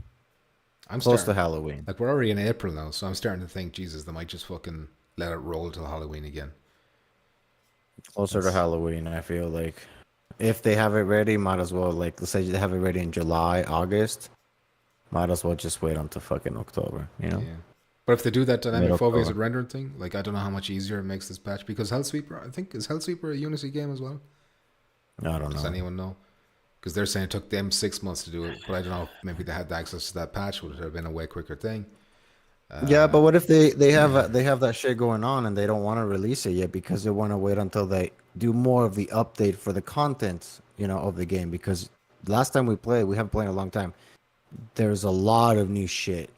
I'm close to starting, Halloween. like we're already in April now, so I'm starting to think, Jesus, they might just fucking let it roll till Halloween again. Closer to Halloween, I feel like. If they have it ready, might as well, like, let's say they have it ready in July, August, might as well just wait until fucking October, you know? Yeah. But if they do that dynamic Mid-October. phobias and rendering thing, like I don't know how much easier it makes this patch, because Hellsweeper, I think, is Hellsweeper a Unity game as well? I don't Does know. anyone know? Because they're saying it took them 6 months to do it, but I don't know if maybe they had the access to that patch. Would it have been a way quicker thing? Yeah, but what if they have that shit going on and they don't want to release it yet because they want to wait until they do more of the update for the content, you know, of the game? Because last time we played, we haven't played in a long time. There's a lot of new shit,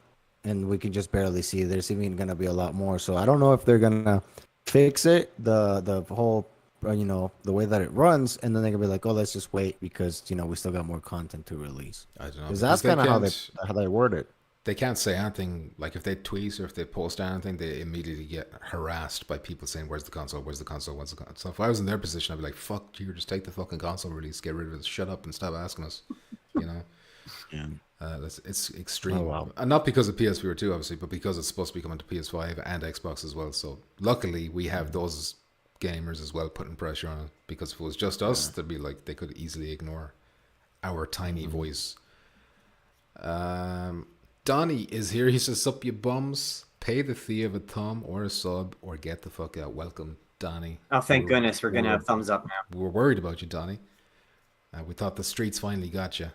and we can just barely see. There's even gonna be a lot more. So I don't know if they're gonna fix it, the whole, you know, the way that it runs, and then they're gonna be like, oh, let's just wait because, you know, we still got more content to release. I don't know. Because that's they kind of can't- how they word it. They can't say anything. Like if they tweet or if they post anything, they immediately get harassed by people saying, "Where's the console? Where's the console? Where's the console?" So if I was in their position, I'd be like, "Fuck you! Just take the fucking console release. Get rid of it. Shut up and stop asking us." You know. Yeah. It's extreme. Oh, wow. And not because of PSVR 2, obviously, but because it's supposed to be coming to PS5 and Xbox as well. So luckily, we have those gamers as well putting pressure on it. Because if it was just us, they'd be like, they could easily ignore our tiny voice. Donnie is here. He says, "Sup, you bums. Pay the fee of a thumb or a sub or get the fuck out." Welcome, Donnie. Oh, thank goodness we're gonna have thumbs up now. We were worried about you, Donnie. We thought the streets finally got you.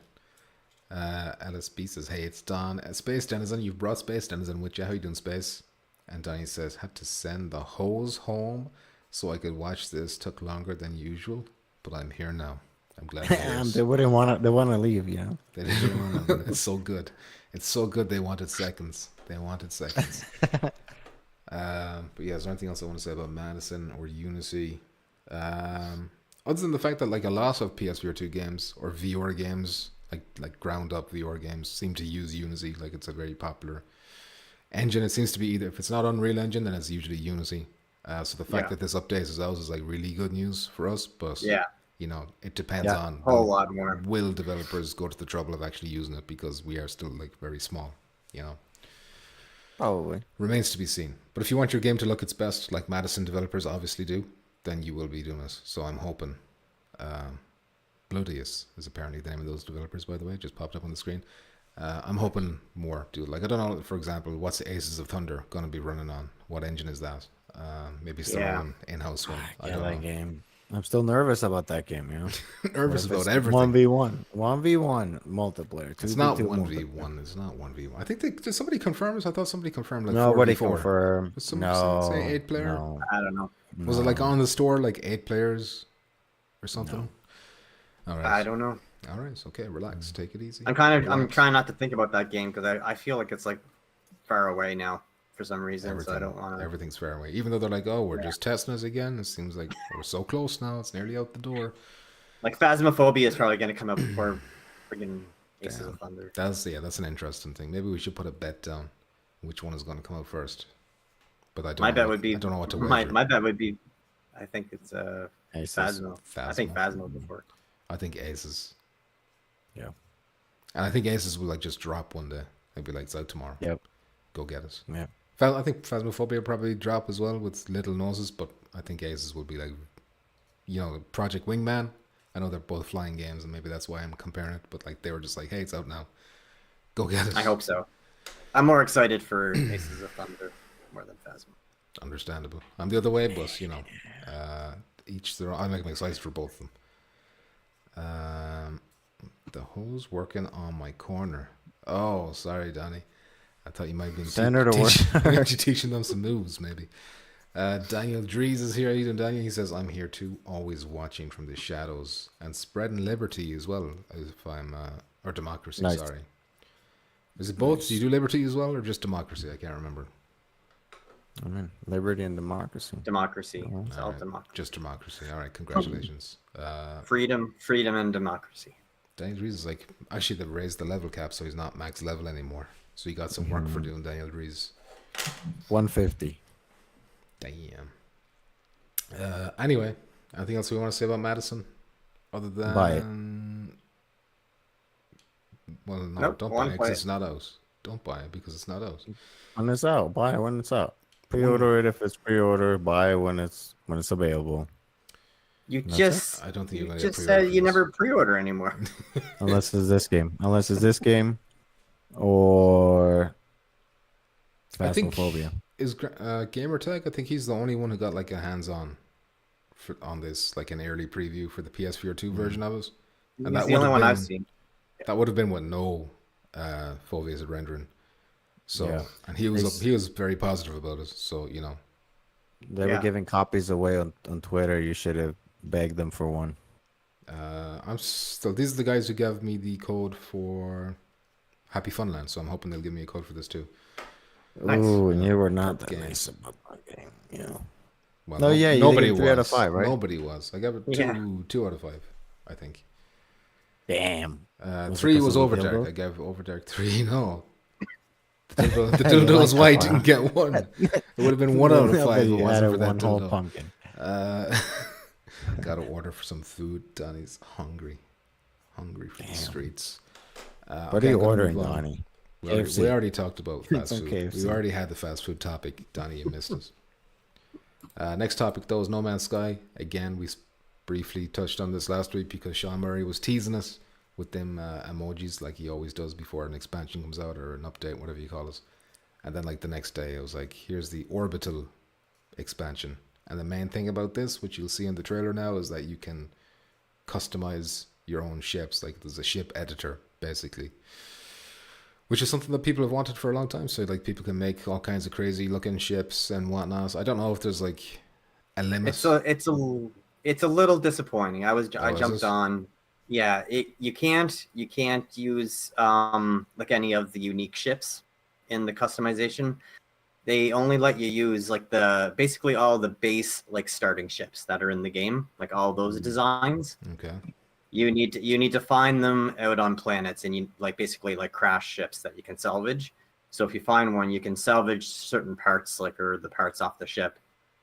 LSB says, "Hey, it's Don. Space Denizen, you've brought Space Denizen with you. How you doing, Space?" And Donnie says, "Had to send the hose home so I could watch this. Took longer than usual, but I'm here now. I'm glad to hear it." They wouldn't want to. They want to leave, you know. They didn't want to. It's so good. It's so good they wanted seconds. They wanted seconds. But yeah, is there anything else I want to say about Madison or Unity? Other than the fact that like a lot of PSVR 2 games or VR games, like ground up VR games, seem to use Unity. Like it's a very popular engine. It seems to be either if it's not Unreal Engine, then it's usually Unity. So the fact that this update is out is like really good news for us. But you know, it depends on a whole lot more. Will developers go to the trouble of actually using it because we are still like very small. You know. Probably. Remains to be seen. But if you want your game to look its best, like Madison developers obviously do, then you will be doing it. So I'm hoping. Bloodius is apparently the name of those developers, by the way. Just popped up on the screen. I'm hoping more do it. Like, I don't know, for example, what's the Aces of Thunder going to be running on? What engine is that? Maybe it's their own in-house one. I don't know. Game. I'm still nervous about that game, you know? Nervous about everything. 1v1 multiplayer. It's not 1v1. It's not 1v1. I think did somebody confirm this? I thought somebody confirmed like nobody 4v4. confirmed. Was somebody say 8 player? No. I don't know. Was it like on the store like 8 players or something? No. All right. I don't know. All right. It's okay. Relax. Take it easy. I'm trying not to think about that game because I feel like it's like far away now for some reason. So I don't want to. Everything's far away. Even though they're like, oh, we're just testing us again. It seems like we're so close now. It's nearly out the door. Like Phasmophobia is probably going to come up before friggin' Aces of Thunder. That's an interesting thing. Maybe we should put a bet down which one is going to come out first. But I don't. My bet would be. I don't know what to wager. My bet would be. I think it's Phasmo. I think Phasmo before. I think Aces. Yeah. And I think Aces will like just drop one day. They'll be like, it's out tomorrow. Yep. Go get it. Yeah. I think Phasmophobia will probably drop as well with little noses, but I think Aces will be like, you know, Project Wingman. I know they're both flying games, and maybe that's why I'm comparing it. But like, they were just like, hey, it's out now. Go get it. I hope so. I'm more excited for Aces of Thunder more than Phasmo. Understandable. I'm the other way, but you know, each their own. I'm excited for both of them. The hose working on my corner. Oh, sorry, Donnie. I thought you might be teaching them some moves, maybe. Daniel Dries is here. How you doing, Daniel? He says, I'm here too, always watching from the shadows and spreading liberty as well, if I'm, or democracy, nice. Sorry. Is it both? Nice. Do you do liberty as well, or just democracy? I can't remember. I mean, liberty and democracy. Democracy. Right. Democracy. Just democracy. All right, congratulations. Freedom, and democracy. Daniel Dries is like, actually, they've raised the level cap, so he's not max level anymore. So he got some work for doing Daniel Dries. 150. Damn. Anyway, anything else we want to say about Madison? Other than... Buy it. Well, no, nope, don't buy it because it's not out. Don't buy it because it's not out. When it's out, buy it when it's out. Pre-order it if it's pre-order. Buy it when it's available. You just... I don't think you just said you never pre-order anymore. Unless it's this game. Unless it's this game or Phasmophobia. Is Gamertag, I think he's the only one who got like a hands-on on this, like an early preview for the PSVR 2 version of it. And that's the only one I've seen. That would have been with no Phobias rendering. So yeah. And he was very positive about it. So, you know. They were giving copies away on Twitter. You should have begged them for one. These are the guys who gave me the code for Happy Funland, so I'm hoping they'll give me a code for this too. Nice. Ooh, and you were not that nice about that game, you know. Well, nobody was. 3 out of 5, right? Nobody was. I gave it 2 out of 5, I think. Damn. 3 was Overdark. I gave Overdark 3. No. The dildo was white, didn't get 1. It would have been 1 out of 5 if it wasn't for that dildo. Pumpkin. Gotta order for some food. Donnie's hungry from the streets. What are you ordering, Donnie? We already talked about fast food. We already had the fast food topic. Donnie, you missed us. Next topic, though, is No Man's Sky. Again, we briefly touched on this last week because Sean Murray was teasing us with them emojis like he always does before an expansion comes out or an update, whatever you call it. And then like the next day, it was like, here's the orbital expansion. And the main thing about this, which you'll see in the trailer now, is that you can customize your own ships. Like there's a ship editor, basically. Which is something that people have wanted for a long time. So like people can make all kinds of crazy looking ships and whatnot. I don't know if there's like a limit. It's a little disappointing. I jumped on. Yeah, you can't use like any of the unique ships in the customization. they only let you use like basically all the base like starting ships that are in the game, like all those designs. Okay. You need to find them out on planets, and you like basically like crash ships that you can salvage. So if you find one, you can salvage certain parts, like or the parts off the ship,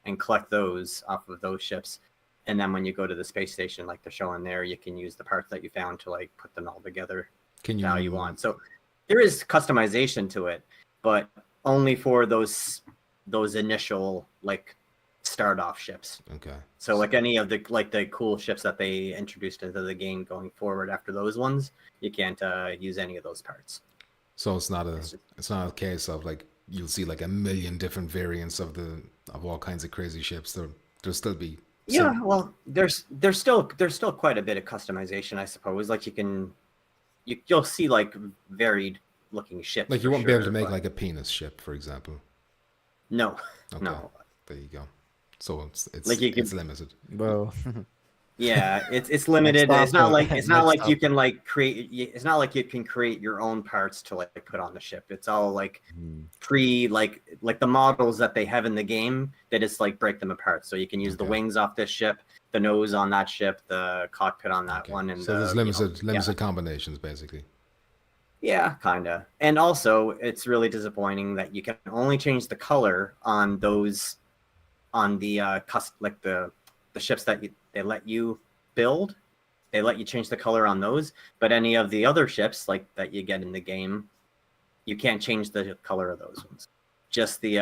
and collect those off of those ships. And then when you go to the space station, like they're showing there, you can use the parts that you found to like put them all together. Can you How you want. So there is customization to it, but only for those initial like start off ships. Okay. So like any of the cool ships that they introduced into the game going forward after those ones, you can't use any of those parts. So it's not a case of like you'll see like a million different variants of all kinds of crazy ships. There'll still be Well, there's still quite a bit of customization, I suppose. Like you'll see like varied looking ships. Like you won't be able to make like a penis ship, for example. No. Okay. No. There you go. So it's Like you it's can- limited. Well, Yeah, it's limited. Next It's not like topic. it's not Next like you can like create. It's not like you can create your own parts to like put on the ship. It's all like like the models that they have in the game. They just like break them apart. So you can use the Okay. wings off this ship, the nose on that ship, the cockpit on that Okay. one, and So there's limited yeah. combinations basically. Yeah, kinda. And also, it's really disappointing that you can only change the color on those, on the like the ships that they let you build. They let you change the color on those, but any of the other ships like that you get in the game, you can't change the color of those ones. Just the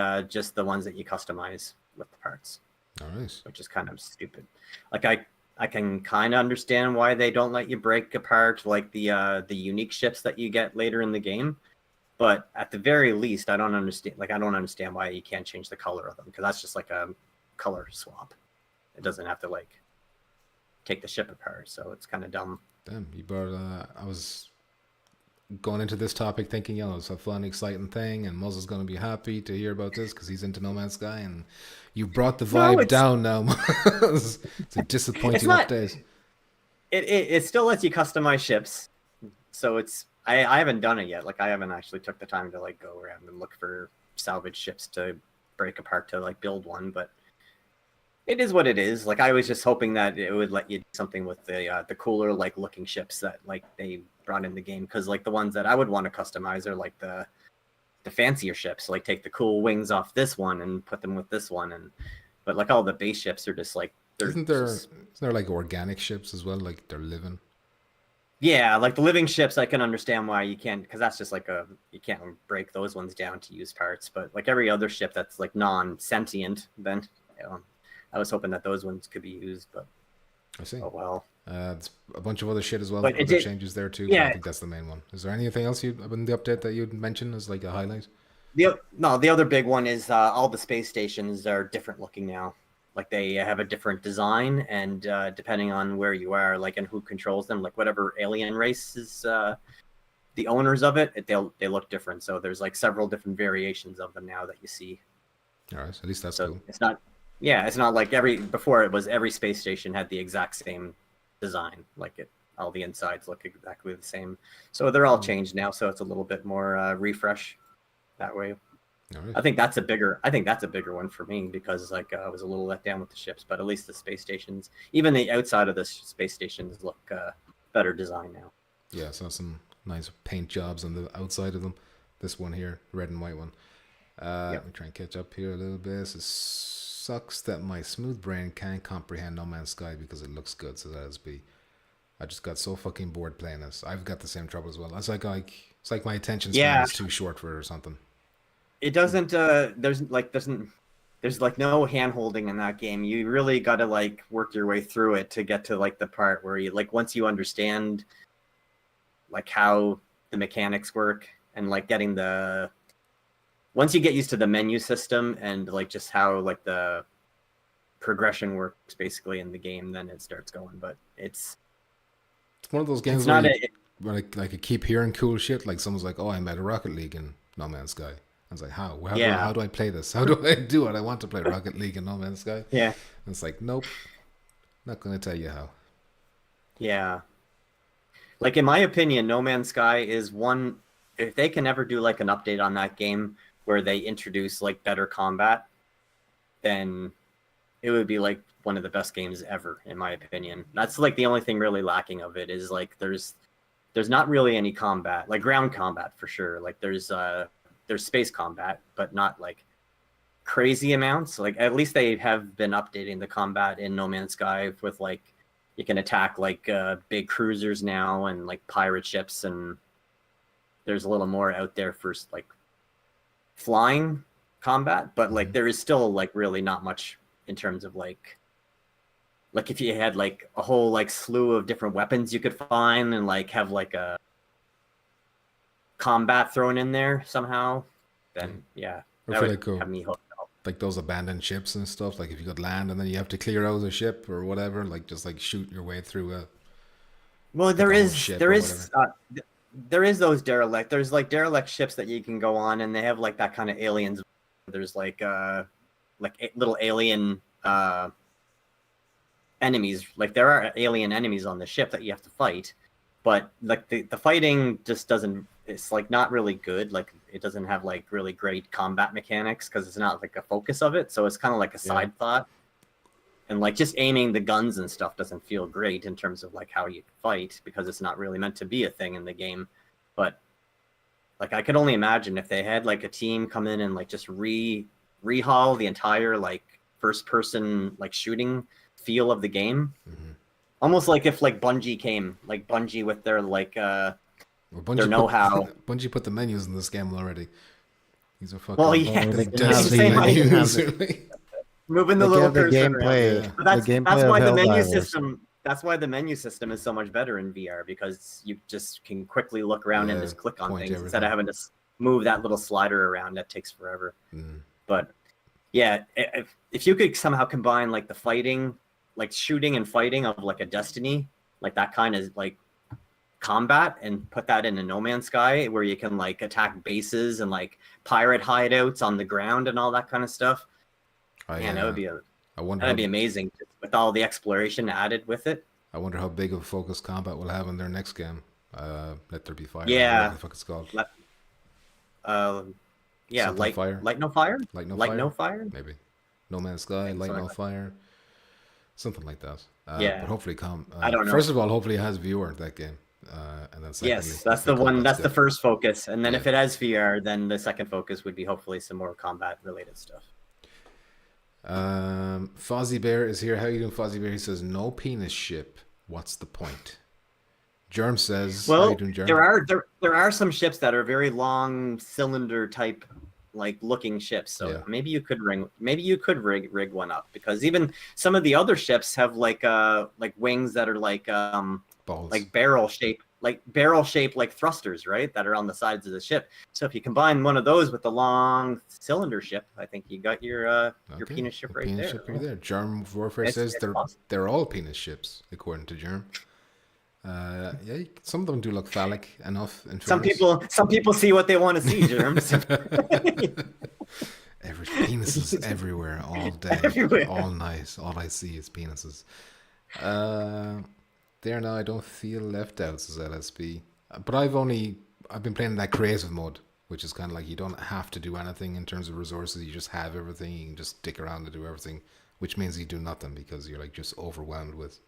ones that you customize with the parts, All right. which is kind of stupid. Like I can kind of understand why they don't let you break apart like the unique ships that you get later in the game, but at the very least, I don't understand why you can't change the color of them, because that's just like a color swap. It doesn't have to like take the ship apart, so it's kind of dumb. Damn, you brought. I was going into this topic thinking, it's a fun, exciting thing, and Muzz is going to be happy to hear about this because he's into No Man's Sky, and you brought the vibe it's- down now. Muzz. It's a disappointing It's not- update. It still lets you customize ships, so it's I haven't done it yet. Like I haven't actually took the time to like go around and look for salvage ships to break apart to like build one, but it is what it is. Like I was just hoping that it would let you do something with the cooler like looking ships that like they brought in the game, because like the ones that I would want to customize are like the fancier ships. Like take the cool wings off this one and put them with this one, but like all the base ships are just like Isn't there like organic ships as well? Like they're living. Yeah, like the living ships, I can understand why you can't, because that's just like you can't break those ones down to use parts. But like every other ship that's like non-sentient, then I was hoping that those ones could be used, but I see. oh well. There's a bunch of other shit as well. But it Other did- changes there too. yeah. But I think that's the main one. Is there anything else in the update that you'd mention as like a highlight? The other big one is all the space stations are different looking now. Like they have a different design, and depending on where you are, like and who controls them, like whatever alien race is the owners of it, they look different. So there's like several different variations of them now that you see. All right, at least that's So cool. it's not like every space station had the exact same design. Like all the insides look exactly the same. So they're all changed now. So it's a little bit more refresh that way. All right. I think that's a bigger one for me, because like I was a little let down with the ships, but at least the space stations, even the outside of the space stations, look better design now. Yeah, so some nice paint jobs on the outside of them. This one here, red and white one. Let me try and catch up here a little bit. It sucks that my smooth brain can't comprehend No Man's Sky because it looks good, so that is B. I just got so fucking bored playing this. I've got the same trouble as well. It's like my attention span is too short for it or something. It doesn't there's like no hand holding in that game. You really got to like work your way through it to get to like the part where you like, once you understand like how the mechanics work, and like once you get used to the menu system and like just how like the progression works basically in the game, then it starts going. But it's one of those games it's where, not where I keep hearing cool shit. Like someone's like, "Oh, I'm at a Rocket League in No Man's Sky." I was like, "How? How do I play this? How do I do it? I want to play Rocket League in No Man's Sky." Yeah. And it's like, nope, not gonna tell you how. Yeah. Like in my opinion, No Man's Sky is one. If they can ever do like an update on that game where they introduce like better combat, then it would be like one of the best games ever, in my opinion. That's like the only thing really lacking of it is like there's not really any combat, like ground combat for sure. Like there's space combat, but not like crazy amounts. Like at least they have been updating the combat in No Man's Sky with like you can attack like big cruisers now and like pirate ships, and there's a little more out there for like flying combat, but like there is still like really not much in terms of like if you had like a whole like slew of different weapons you could find and like have like a combat thrown in there somehow, then yeah, that would have me hooked up. Like those abandoned ships and stuff, like if you got land and then you have to clear out a ship or whatever, like just like shoot your way through a there is those derelict, there's like derelict ships that you can go on, and they have like that kind of aliens. There's like little alien enemies, like there are alien enemies on the ship that you have to fight, but like the fighting just doesn't, it's like not really good. Like it doesn't have like really great combat mechanics because it's not like a focus of it, so it's kind of like a side thought, and like just aiming the guns and stuff doesn't feel great in terms of like how you fight, because it's not really meant to be a thing in the game. But like I could only imagine if they had like a team come in and like just rehaul the entire like first person like shooting feel of the game. Almost like if like Bungie came, like Bungie with their like their know-how. Bungie put the menus in this game already. These are fucking moving the little cursor gameplay. Around. But that's why the menu system. That's why the menu system is so much better in VR, because you just can quickly look around and just click on things instead of having to move that little slider around. That takes forever. But yeah, if you could somehow combine like the fighting, like shooting and fighting of like a Destiny, like that kind of like combat, and put that in a No Man's Sky where you can like attack bases and like pirate hideouts on the ground and all that kind of stuff. Man, that would be that'd be amazing with all the exploration added with it. I wonder how big of focused combat we'll have in their next game. Let There Be Fire. Yeah. What the fuck it's called? Yeah, Light No Fire? Light No Light Fire? No Fire? Maybe. No Man's Sky, Light No Fire. Something like that. Yeah. But hopefully I don't know. First of all, hopefully it has viewer, that game. And then secondly, yes, that's the one. That's the first focus. And then Yeah. if it has VR, then the second focus would be hopefully some more combat related stuff. Fozzie Bear is here. How you doing, Fozzie Bear? He says, no penis ship. What's the point? Germ says, how you doing, Germ? there are some ships that are very long cylinder type like looking ships. So maybe you could rig one up, because even some of the other ships have like wings that are like Balls. like barrel shape like thrusters, right? That are on the sides of the ship. So if you combine one of those with the long cylinder ship, I think you got your penis ship right penis there. Ship right there. Germ Warfare says they're all penis ships, according to Germ. Yeah, some of them do look phallic enough. Some people see what they want to see, Germs. Penises everywhere, all day, Everywhere. all night. All I see is penises. There now, I don't feel left out, says LSB. But I've been playing that creative mode, which is kind of like you don't have to do anything in terms of resources. You just have everything. You can just stick around to do everything, which means you do nothing because you're like just overwhelmed with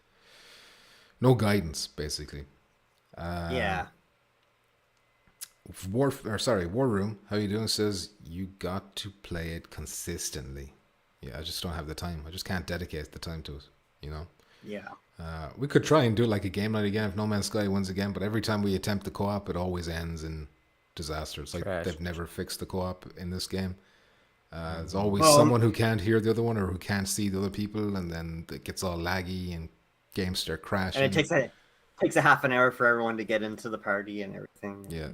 no guidance, basically. Yeah. War Room, how you doing? Says you got to play it consistently. Yeah, I just don't have the time. I just can't dedicate the time to it, you know? Yeah. We could try and do like a game night again if No Man's Sky wins again, but every time we attempt the co-op, it always ends in disaster. It's like they've never fixed the co-op in this game. There's always someone who can't hear the other one or who can't see the other people, and then it gets all laggy and games start crashing. And it takes a half an hour for everyone to get into the party and everything. Yeah,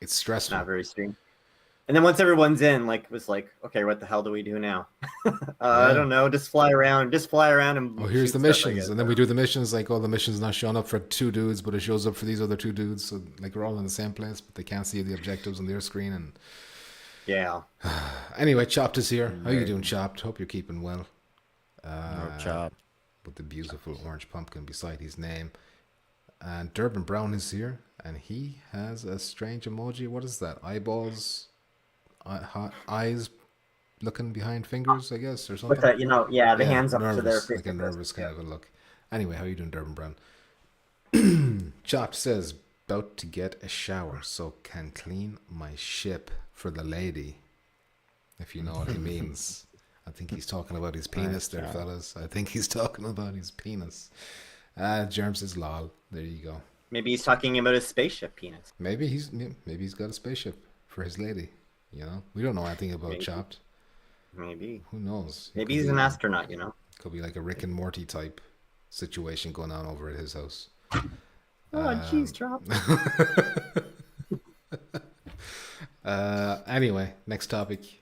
it's stressful. Not very streamed. And then once everyone's in, okay, what the hell do we do now? I don't know. Just fly around and. Oh, here's the missions, and then we do the missions. Like, the mission's not showing up for 2 dudes, but it shows up for these other 2 dudes. So, like, we're all in the same place, but they can't see the objectives on their screen. And yeah. Anyway, Chopped is here. How you doing, Chopped? Hope you're keeping well. Chopped. With the beautiful orange pumpkin beside his name. And Durban Brown is here, and he has a strange emoji. What is that? eyes looking behind fingers, I guess, or With something. the, yeah, the Yeah, hands up to their nervous, like a fingers. nervous kind of a look. Anyway, how you doing, Durban Brown? Chopped says, about to get a shower so can clean my ship for the lady. If you know what he means. I think he's talking about his penis there, Chop. fellas. I think he's talking about his penis. Germ says, lol. There you go. Maybe he's talking about his spaceship penis. Maybe he's got a spaceship for his lady. You know, we don't know anything about Maybe. Chopped. Maybe. Who knows? Maybe he's an astronaut, Could be like a Rick and Morty type situation going on over at his house. Oh, jeez, Chop. Anyway, next topic.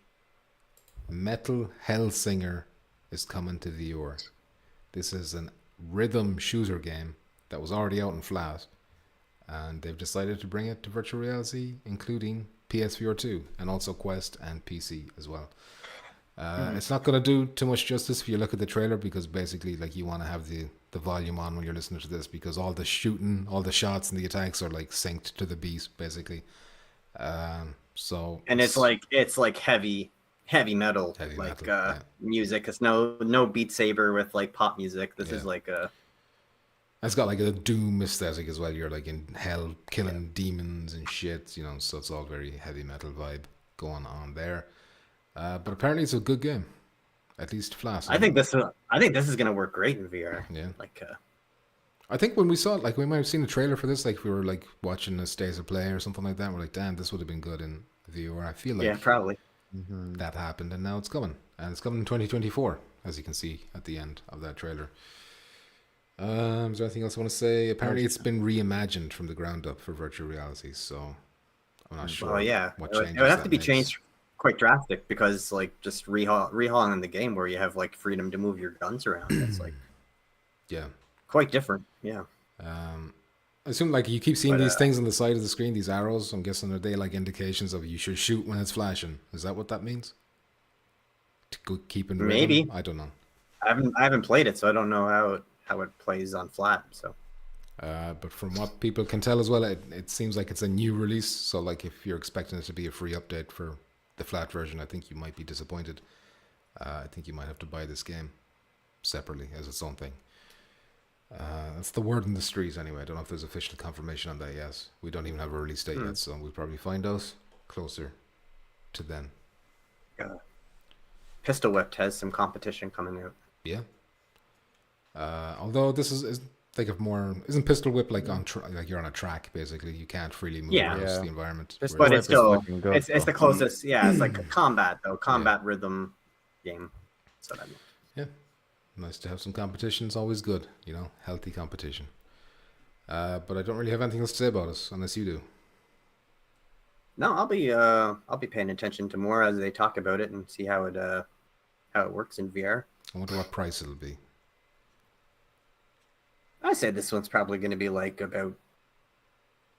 Metal Hellsinger is coming to VR. This is a rhythm shooter game that was already out in flat, and they've decided to bring it to virtual reality, including PSVR 2 and also Quest and PC as well. It's not going to do too much justice if you look at the trailer, because basically, like, you want to have the volume on when you're listening to this, because all the shooting, all the shots and the attacks are like synced to the beat, basically. So And it's like heavy metal, Heavy like metal, yeah. music. It's no Beat Saber with like pop music. This is Yeah. like a it's got like a doom aesthetic as well. You're like in hell killing demons and shit, you know, so it's all very heavy metal vibe going on there. But apparently it's a good game, at least flat. I think this is gonna work great in VR. Yeah. Like I think when we saw it, like, we might have seen the trailer for this, like we were like watching a Stays of Play or something like that. We're like, damn, this would have been good in VR. I feel like yeah, probably. that happened, and now it's coming, and it's coming in 2024, as you can see at the end of that trailer. Is there anything else I want to say? Apparently, it's been reimagined from the ground up for virtual reality, so I'm not sure. Well, yeah, what it would changes have to that be makes. changed quite drastic, because like just rehauling the game where you have like freedom to move your guns around. That's like Yeah. quite different. Yeah. I assume, like, you keep seeing these things on the side of the screen, these arrows. I'm guessing are they like indications of you should shoot when it's flashing? Is that what that means? To keep in rhythm? Maybe. I don't know. I haven't played it, so I don't know how it plays on flat. So But from what people can tell as well, it seems like it's a new release. So, like, if you're expecting it to be a free update for the flat version, I think you might be disappointed. I think you might have to buy this game separately as its own thing. That's the word in the streets anyway. I don't know if there's official confirmation on that yet. We don't even have a release date yet, so we'll probably find out closer to then. Pistol Whipped has some competition coming out. Yeah. Although this is think of more, isn't Pistol Whip like on like you're on a track basically? You can't freely move Yeah. around Yeah. the environment. Pistol But Whip it's is still fucking good, it's the though. closest. Yeah, it's like a combat though, combat rhythm game. So that Yeah. Nice to have some competition. It's always good, you know, healthy competition. But I don't really have anything else to say about it, unless you do. no, I'll be paying attention to more as they talk about it and see how it works in VR. I wonder what price it'll be. I say this one's probably going to be like about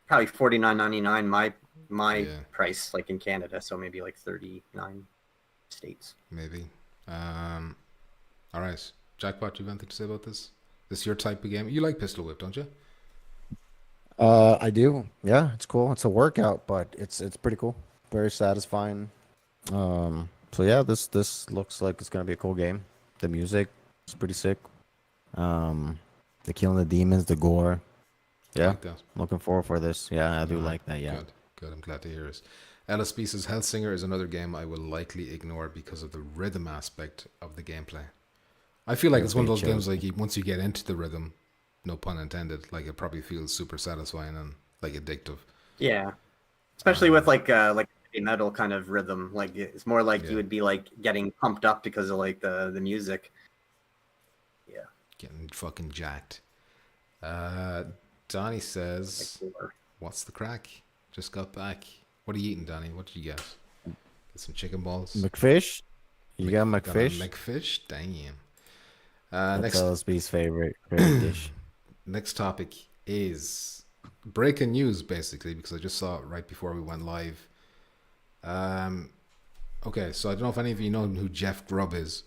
probably $49.99 my Yeah. price, like in Canada, so maybe like 39 states. Maybe. All right. Jackpot, do you have anything to say about this? This your type of game? You like Pistol Whip, don't you? I do. Yeah, it's cool. It's a workout, but it's pretty cool. Very satisfying. So yeah, this looks like it's gonna be a cool game. The music is pretty sick. The killing the demons, the gore. I Yeah, like that. looking forward for this. Yeah, I do like that. Yeah. Good. I'm glad to hear it. LSB says Hellsinger is another game I will likely ignore because of the rhythm aspect of the gameplay. I feel like it's one of those games like once you get into the rhythm, no pun intended, like it probably feels super satisfying and like addictive. Yeah, especially with like heavy metal kind of rhythm. Like it's more like Yeah. you would be like getting pumped up because of like the music. Yeah. Getting fucking jacked. Donnie says, Like, or- what's the crack? Just got back. What are you eating, Donnie? What did you get? Get some chicken balls. McFish. You got Got a McFish. McFish? Damn. That's Next LSB's favorite dish. next topic is breaking news, basically, because I just saw it right before we went live. Okay, so I don't know if any of you know who Jeff Grubb is,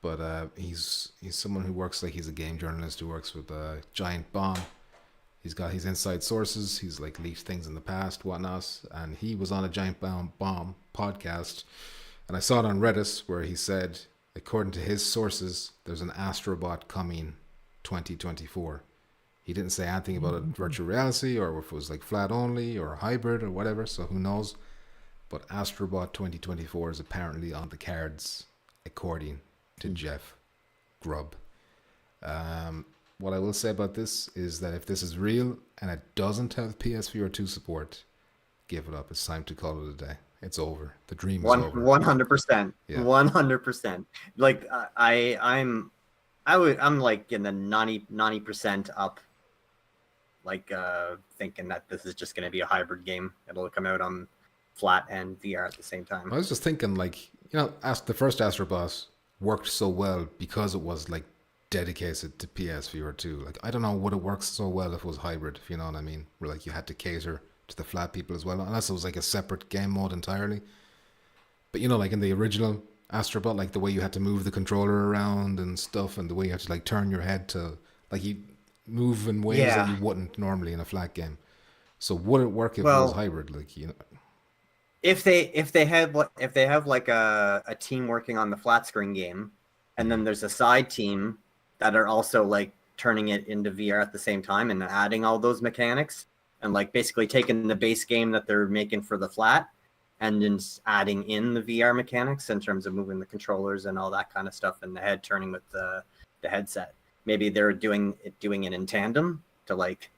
but he's someone who works like he's a game journalist who works with Giant Bomb, He's got his inside sources. He's like leaked things in the past, whatnot. And he was on a Giant Bomb podcast. And I saw it on Reddit where he said, according to his sources, there's an Astrobot coming 2024. He didn't say anything about it, virtual reality, or if it was like flat only or hybrid or whatever. So who knows? But Astrobot 2024 is apparently on the cards, according to Jeff Grubb. What I will say about this is that if this is real and it doesn't have PSVR 2 support, give it up. It's time to call it a day. It's over. The dream is over. 100%. Yeah. 100%. Like I'm like in the 90% up, like thinking that this is just going to be a hybrid game. It'll come out on flat and VR at the same time. I was just thinking, like, you know, the first Astrobot worked so well because it was like dedicated to PSVR 2. Like, I don't know, would it work so well if it was hybrid, if you know what I mean? Where like you had to cater to the flat people as well, unless it was like a separate game mode entirely. But you know, like in the original Astrobot, like the way you had to move the controller around and stuff, and the way you had to like turn your head to like you move in ways that you wouldn't normally in a flat game. So would it work if it was hybrid? Like, you know, if they have like a team working on the flat screen game, and then there's a side team that are also like turning it into VR at the same time and adding all those mechanics, and like basically taking the base game that they're making for the flat and then adding in the VR mechanics in terms of moving the controllers and all that kind of stuff, and the head turning with the headset. Maybe they're doing it in tandem to like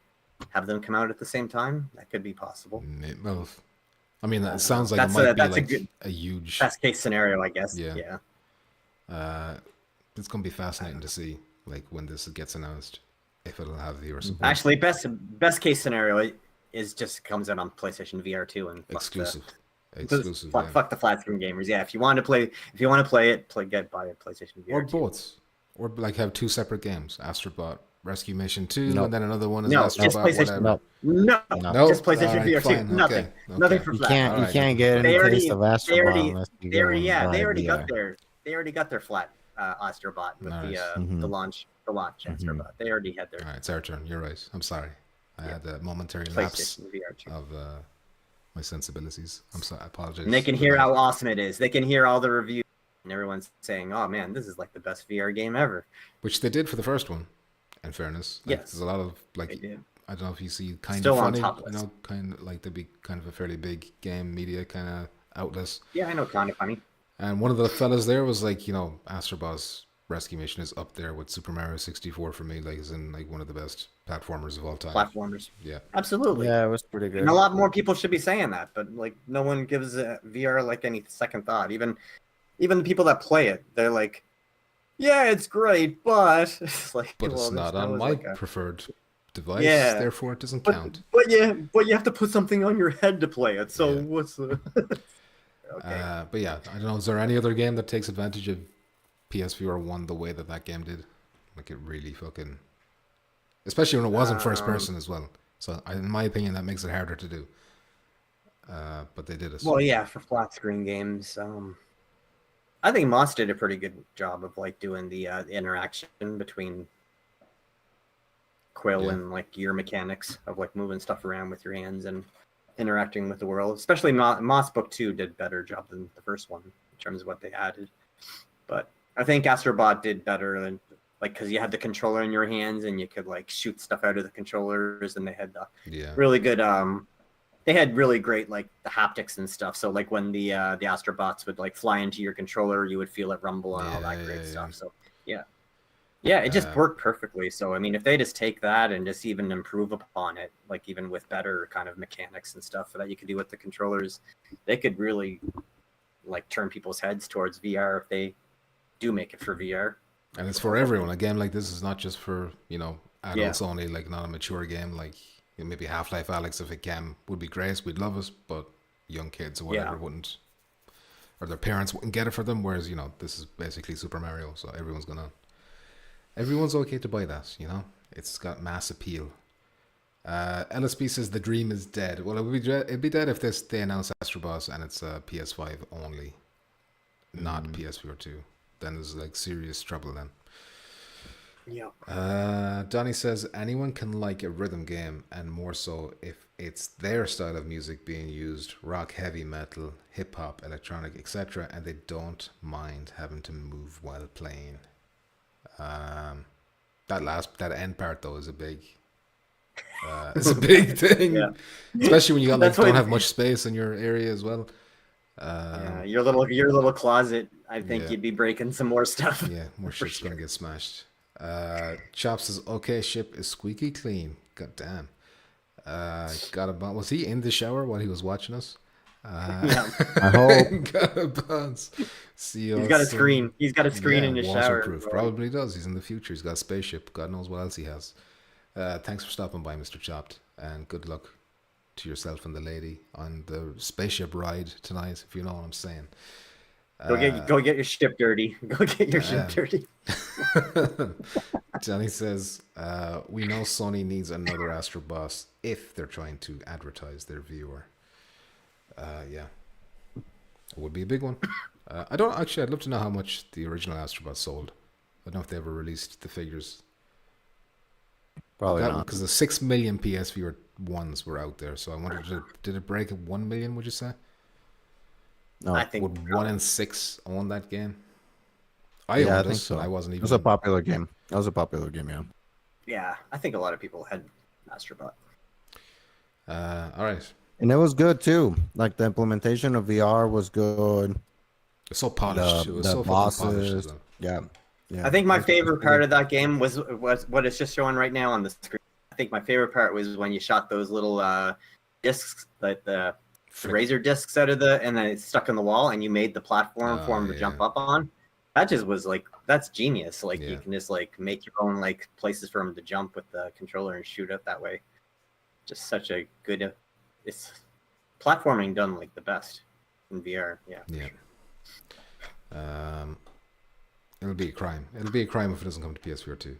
have them come out at the same time. That could be possible. Well, I mean, that sounds like it might be like a huge best case scenario, I guess. Yeah. It's gonna be fascinating to see, like, when this gets announced, if it'll have VR support. Actually, best case scenario is just comes out on PlayStation VR 2 and exclusive. Fuck the flat screen gamers. Yeah, if you want to play it, buy a PlayStation VR. Or 2. both, or like have two separate games: Astrobot Rescue Mission 2, No. and then another one is No, Astrobot just PlayStation. whatever. No, just PlayStation Alright, VR 2. fine, Nothing. okay. Nothing for You flat. can't Alright. get any taste of Astrobot unless you They go already and buy got VR. They already got their flat Astrobot with Nice. the launch Astrobot. They already had their All right, it's our turn. You're right. I'm sorry. I had a momentary lapse PlayStation VR 2. of my sensibilities. I'm sorry. I apologize. And they can hear how awesome it is. They can hear all the reviews, and everyone's saying, "Oh man, this is like the best VR game ever." Which they did for the first one. In fairness, like, Yes. there's a lot of like, They did. I don't know if you see kind Still of on funny, top you list. know, kind of like they'd be kind of a fairly big game media kind of outlet. Yeah, I know, kind of funny. And one of the fellas there was like, you know, Astrobot's Rescue Mission is up there with Super Mario 64 for me, like, is in like one of the best platformers of all time. Platformers. Yeah. Absolutely. Yeah, it was pretty good. And a lot more people should be saying that, but like no one gives VR like any second thought. Even the people that play it, they're like, "Yeah, it's great, but it's like, But it's well, not that on was my like a- preferred device, Yeah. therefore it doesn't But, count. but you have to put something on your head to play it. So Yeah. what's the? Okay. But yeah, I don't know. Is there any other game that takes advantage of PSVR 1 the way that game did? Like, it really fucking, especially when it wasn't first person as well. So in my opinion, that makes it harder to do. But they did it. Well, yeah, for flat screen games, I think Moss did a pretty good job of like doing the interaction between Quill Yeah. and like your mechanics of like moving stuff around with your hands and interacting with the world. Especially Moss Book 2 did a better job than the first one in terms of what they added. But I think Astrobot did better than like because you had the controller in your hands and you could like shoot stuff out of the controllers, and they had the Yeah. really good they had really great like the haptics and stuff. So like when the Astrobots would like fly into your controller, you would feel it rumble and all that great stuff. So yeah, it just worked perfectly. So I mean, if they just take that and just even improve upon it, like even with better kind of mechanics and stuff that you could do with the controllers, they could really like turn people's heads towards VR if they do make it for VR. And it's for everyone. A game like this is not just for, you know, adults only, like not a mature game. Like, you know, maybe Half-Life Alyx, if it can, would be great. We'd love it, but young kids or whatever wouldn't, or their parents wouldn't get it for them. Whereas, you know, this is basically Super Mario, so everyone's okay to buy that, you know? It's got mass appeal. LSB says the dream is dead. Well, it'd be dead if they announce Astrobot and it's PS5 only, not PSVR 2. Then there's like serious trouble then. Yeah. Donnie says anyone can like a rhythm game, and more so if it's their style of music being used: rock, heavy metal, hip hop, electronic, etc., and they don't mind having to move while playing. Um, that end part though is a big, it's a big thing, Yeah. especially when you got That's don't what. have much space in your area as well. Yeah, your little closet. I think Yeah. you'd be breaking some more stuff. Yeah, more For shit's sure. gonna get smashed. Chop says, "Okay, ship is squeaky clean." God damn. Got a bounce. Was he in the shower while he was watching us? Yeah. I hope. Got a bounce. See He's us. got a screen. He's got a screen Yeah, in his shower. waterproof. Probably does. He's in the future. He's got a spaceship. God knows what else he has. Thanks for stopping by, Mr. Chopped, and good luck to yourself and the lady on the spaceship ride tonight. If you know what I'm saying. Go get your ship dirty. Go get your ship dirty. Johnny says, we know Sony needs another Astro boss if they're trying to advertise their viewer. Yeah. It would be a big one. I'd love to know how much the original Astro boss sold. I don't know if they ever released the figures. Probably not. Because the 6 million PSVR ones were out there. So I wondered, did it break 1 million, would you say? No. I think Would 1 in 6 own that game? I Yeah, I owned think it, so. I wasn't It even. was a popular game. That was a popular game, yeah. Yeah, I think a lot of people had Astrobot. All right. And it was good too. Like the implementation of VR was good. It's so polished. It was The so fucking polished. bosses. As well. Yeah. I think my favorite part of that game was what it's just showing right now on the screen. I think my favorite part was when you shot those little discs, like the razor discs out of and then it's stuck in the wall, and you made the platform for him to jump up on. That just was like, that's genius. Like you can just like make your own like places for him to jump with the controller and shoot up that way. Just such a good. It's platforming done like the best in VR. Yeah. Yeah. It'll be a crime. It'll be a crime if it doesn't come to PSVR 2.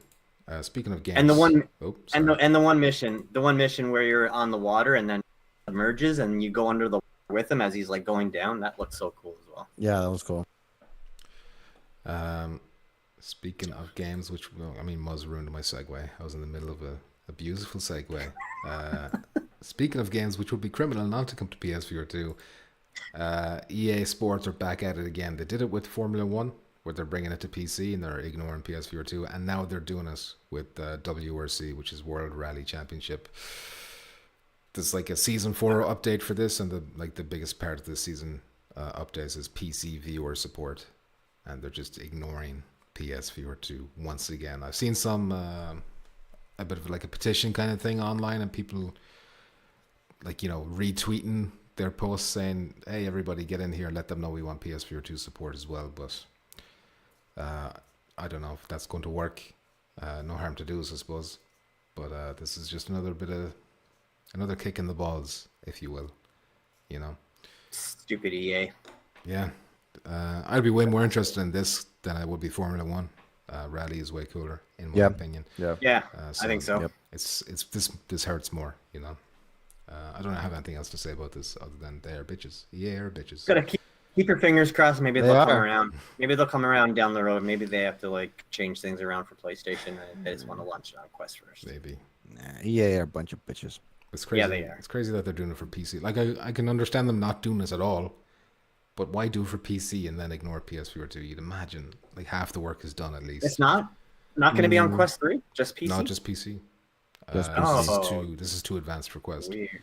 Speaking of games, And the one and the one mission where you're on the water and then it merges and you go under the water with him as he's like going down. That looks so cool as well. Yeah, that was cool. Speaking of games, which Muzz ruined my segue. I was in the middle of a beautiful segue. Speaking of games, which would be criminal not to come to PSVR 2, EA Sports are back at it again. They did it with Formula 1, where they're bringing it to PC and they're ignoring PSVR 2, and now they're doing it with WRC, which is World Rally Championship. There's like a season 4 update for this, and the biggest part of this season updates is PC viewer support, and they're just ignoring PSVR 2 once again. I've seen some a bit of like a petition kind of thing online, and people retweeting their posts saying, "Hey, everybody, get in here, let them know we want PSVR 2 support as well." But I don't know if that's going to work. No harm to do, I suppose. But this is just another kick in the balls, if you will. Stupid EA. Yeah. I'd be way more interested in this than I would be Formula 1. Rally is way cooler, in my opinion. Yeah, I think so. Yep. It's this hurts more, I don't have anything else to say about this other than they're bitches. EA are bitches. Gotta keep your fingers crossed. Maybe They they'll come are. around. Maybe they'll come around down the road. Maybe they have to like change things around for PlayStation, and they just want to launch it on Quest first. Maybe. Nah, EA are a bunch of bitches. It's crazy. Yeah, they are. It's crazy that they're doing it for PC. Like I can understand them not doing this at all, but why do it for PC and then ignore PSVR 2? You'd imagine like half the work is done at least. It's not going to be on Quest 3, just PC. Not just PC. Just This is too advanced for Quest. Weird.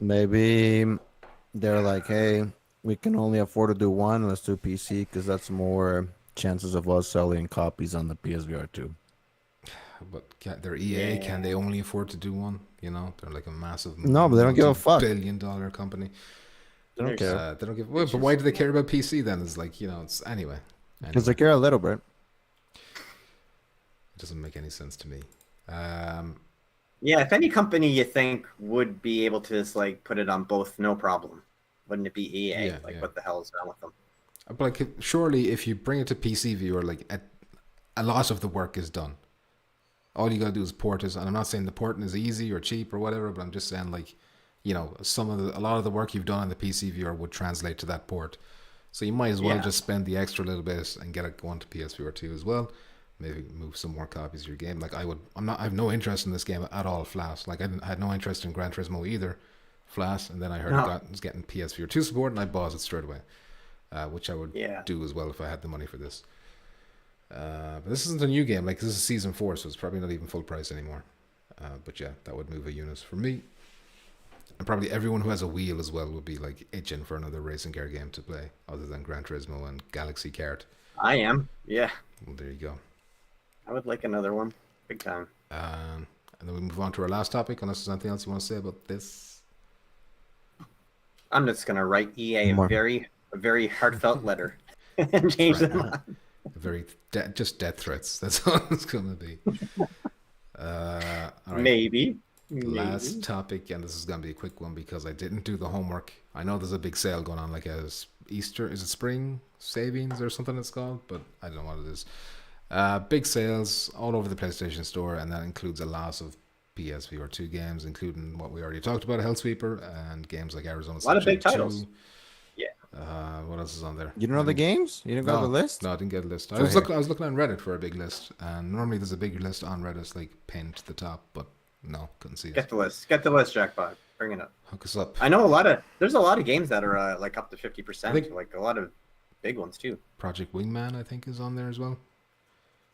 Maybe they're like, hey, we can only afford to do one. Let's do PC because that's more chances of us selling copies on the PSVR 2. But they're EA. Yeah. Can they only afford to do one? They're like a massive. No, but they don't give a fuck. $billion company. They don't care. They don't give. Well, but why do they care about PC then? It's like it's anyway. Because they care a little bit. It doesn't make any sense to me. Yeah, if any company you think would be able to just like put it on both, no problem. Wouldn't it be EA? Yeah, What the hell is wrong with them? But like, surely if you bring it to PC viewer, like a lot of the work is done. All you gotta do is port it, and I'm not saying the porting is easy or cheap or whatever, but I'm just saying like, a lot of the work you've done on the PC viewer would translate to that port. So you might as well just spend the extra little bit and get it going to PSVR 2 as well. maybe move some more copies of your game. Like I have no interest in this game at all, flat. Like I had no interest in Gran Turismo either, flat. And then I heard it was getting PSVR 2 support, and I bought it straight away, which I would do as well if I had the money for this. But this isn't a new game. Like this is season 4, so it's probably not even full price anymore. But yeah, that would move a unit for me. And probably everyone who has a wheel as well would be like itching for another racing car game to play, other than Gran Turismo and Galaxy Kart. I am. Yeah. Well, there you go. I would like another one. Big time. And then we move on to our last topic, unless there's anything else you want to say about this. I'm just gonna write EA a very heartfelt letter and change them. Just death threats. That's all it's gonna be. All right. Maybe. Last topic, and this is gonna be a quick one because I didn't do the homework. I know there's a big sale going on, like as Easter. Is it spring savings or something it's called? But I don't know what it is. Big sales all over the PlayStation Store, and that includes a lot of PSVR 2 games, including what we already talked about, Hellsweeper, and games like Arizona Sunshine. A lot of big 2. titles. Yeah. What else is on there? You don't know the games? You didn't go to the list? No, I didn't get a list. I was looking on Reddit for a big list, and normally there's a big list on Reddit, like pinned to the top, but no, couldn't see it. Get the list, Jackpot. Bring it up. Hook us up. I know there's a lot of games that are like up to 50%. Like a lot of big ones too. Project Wingman, I think, is on there as well.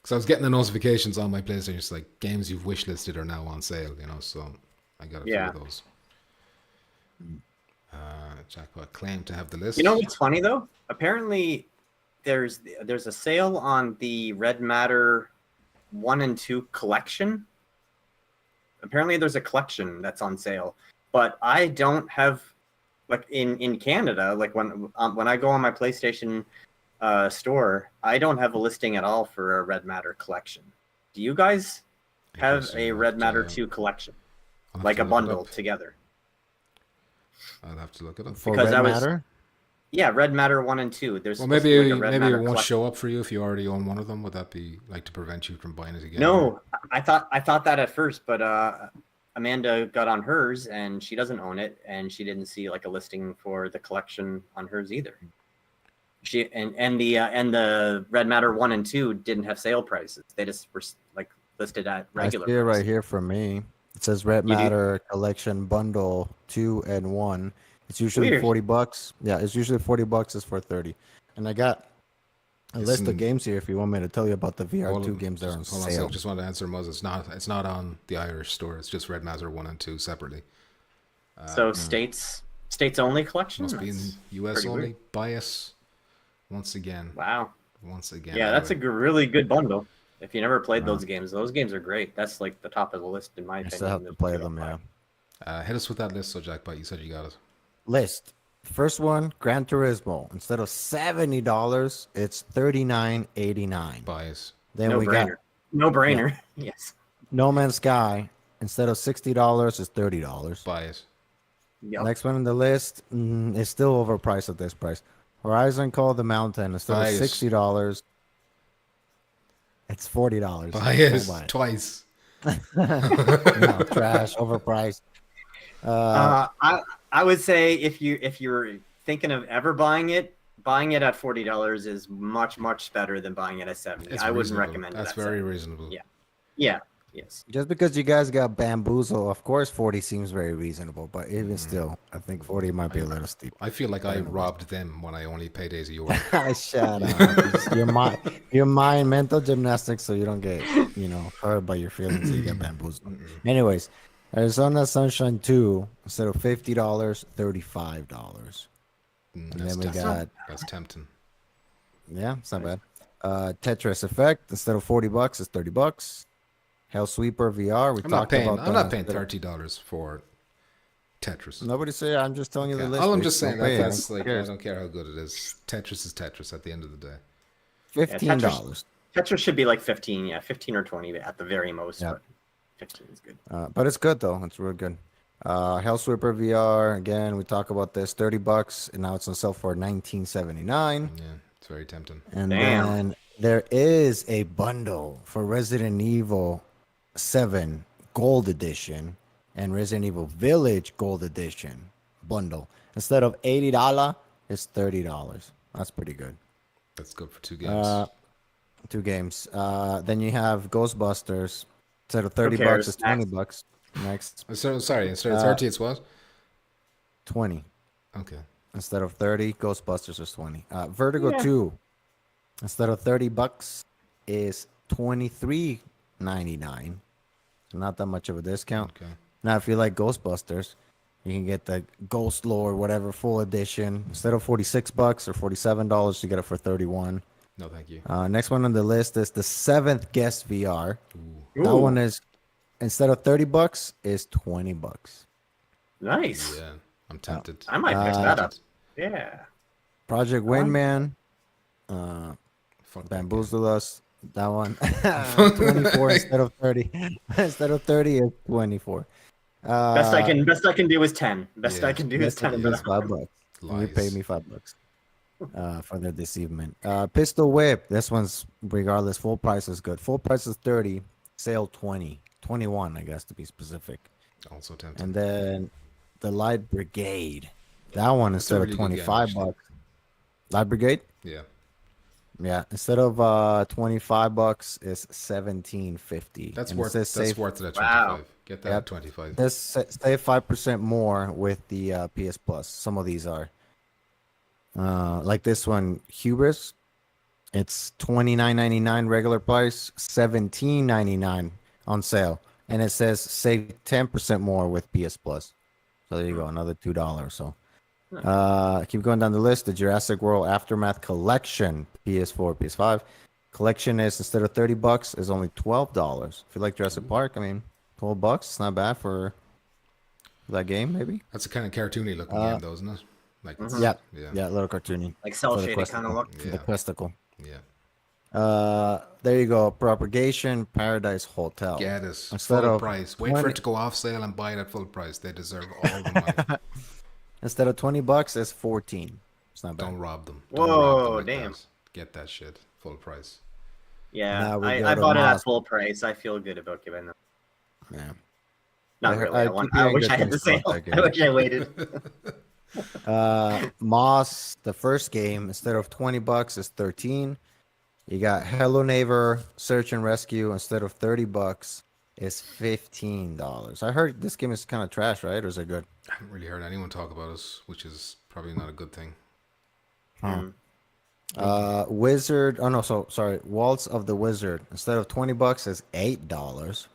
Because I was getting the notifications on my PlayStation, it's like games you've wishlisted are now on sale, so I got a few of those. Jackpot claimed to have the list. You know what's funny though? Apparently, there's a sale on the Red Matter 1 and 2 collection. Apparently, there's a collection that's on sale, but I don't have, like in Canada, like when I go on my PlayStation store, I don't have a listing at all for a Red Matter collection. Do you guys have a Red Matter 2 collection, like a bundle together? I'll have to look it up. For Red Matter? Yeah, Red Matter 1 and 2. There's maybe it won't show up for you if you already own one of them. Would that be like to prevent you from buying it again? No, I thought that at first, but Amanda got on hers and she doesn't own it, and she didn't see like a listing for the collection on hers either. She and the Red Matter 1 and 2 didn't have sale prices. They just were like listed at regular. I see it right here for me. It says Red Matter Collection Bundle 2 and 1. It's usually $40. Yeah, it's usually $40. It's for 30. And I got a list of games here if you want me to tell you about the VR2 games that are on sale. I just want to answer Muzz. It's not on the Irish store. It's just Red Matter 1 and 2 separately. So states only collection? Must be in US only. Weird. Bias once again. Wow. Once again. Yeah, that's a really good bundle. If you never played those games are great. That's like the top of the list in my opinion. I still have to play them, yeah. Hit us with that list, so Jackpot. You said you got it. List. First one, Gran Turismo. Instead of $70, it's $39.89. Bias. Then No brainer. Yeah. Yes. No Man's Sky. Instead of $60, it's $30. Bias. Yep. Next one on the list is still overpriced at this price. Horizon Call the Mountain. Instead of $60, it's $40. Bias. Twice. No, trash. Overpriced. I would say if you're thinking of ever buying it at $40 is much better than buying it at $70. I wouldn't recommend it. That's very reasonable. Yeah. Yes. Just because you guys got bamboozled, of course 40 seems very reasonable, but even still, I think 40 might be a little steep. I feel like I robbed them when I only pay days a year. Shut up. Your mind, mental gymnastics, so you don't get, hurt by your feelings. So you get bamboozled. Anyways, Arizona Sunshine 2 instead of $50, $35. And then we got. That's tempting. Yeah, it's not bad. Tetris Effect instead of $40, it's $30. Hellsweeper VR. I'm not paying $30 for Tetris. Nobody say. I'm just telling you the list. All I'm just saying that's like I don't care how good it is. Tetris is Tetris at the end of the day. $15. Tetris should be like 15. Yeah, 15 or 20 at the very most. But 15 is good. But it's good though. It's real good. Hellsweeper VR. Again, we talk about this. $30, and now it's on sale for $19.79. Yeah, it's very tempting. And then there is a bundle for Resident Evil 7 Gold Edition and Resident Evil Village Gold Edition bundle. Instead of $80, it's $30. That's pretty good. That's good for 2 games. 2 games. Then you have Ghostbusters. Instead of 30 bucks, cares? it's 20 Next. bucks. Next, So sorry, instead of 30, it's what? 20. Okay. Instead of 30, Ghostbusters is 20. Vertigo Yeah. 2. Instead of 30 bucks is 23.99. So not that much of a discount. Okay. Now, if you like Ghostbusters, you can get the Ghost Lore, whatever, full edition. Instead of 46 bucks or $47, you get it for 31. No, thank you. Next one on the list is the Seventh Guest VR. Ooh. That Ooh, one is, instead of 30 bucks, is 20 bucks. nice. Yeah, I'm tempted. I might pick that up. Yeah. Project Wingman, Fuck that Bamboozle Us. That one, 24 instead of 30. Instead of 30 is 24. Best I can do is 10. Best I yeah. can do is Best I 10. can do is $5. And you paid Lies. me $5 for the deceivement. Pistol Whip. This one's regardless. Full price is good. Full price is 30. Sale 20. 21, I guess, to be specific. Also tempted. And then the Light Brigade. That one That's a instead really of good game, 25 actually. bucks. Light Brigade? Yeah. Yeah. Instead of 25 bucks, it's 17.50. That's And it worth. says That's save, worth it at Wow. 25. Get that Yep. at 25. this save 5% more with the PS Plus. Some of these are. Like this one, Hubris. It's $29.99 regular price, $17.99 on sale, and it says save 10% more with PS Plus. So there you go, another $2. So, keep going down the list. The Jurassic World Aftermath Collection, PS4, PS5 collection is instead of 30 bucks is only $12. If you like Jurassic Park, I mean, $12. It's not bad for that game, maybe. That's a kind of cartoony looking game, though, isn't it? Like, it's, Yeah, yeah, yeah, a little cartoony. Like cell For the shaded kind of Questicle. look. For the Yeah. Questicle. yeah. There you go. Propagation Paradise Hotel. Get it. Instead Full of price. Wait for 20 it to go off sale and buy it at full price. They deserve all the money. Instead of 20 bucks, it's 14. It's not bad. Don't rob them. Whoa, Don't rob them like damn. that. Get that shit. Full price. Yeah, Now we go I to bought it at Moss. full price. I feel good about giving them. Yeah. Not I- really. I I, want, keep I hearing wish good I had the things about sale. that I game. wish I waited. Moss, the first game, instead of 20 bucks, is 13. You got Hello Neighbor Search and Rescue, instead of 30 bucks, is $15. I heard this game is kind of trash, right? Or is it good? I haven't really heard anyone talk about it, which is probably not a good thing. Wizard. Oh no, sorry. Waltz of the Wizard, instead of 20 bucks, is $8.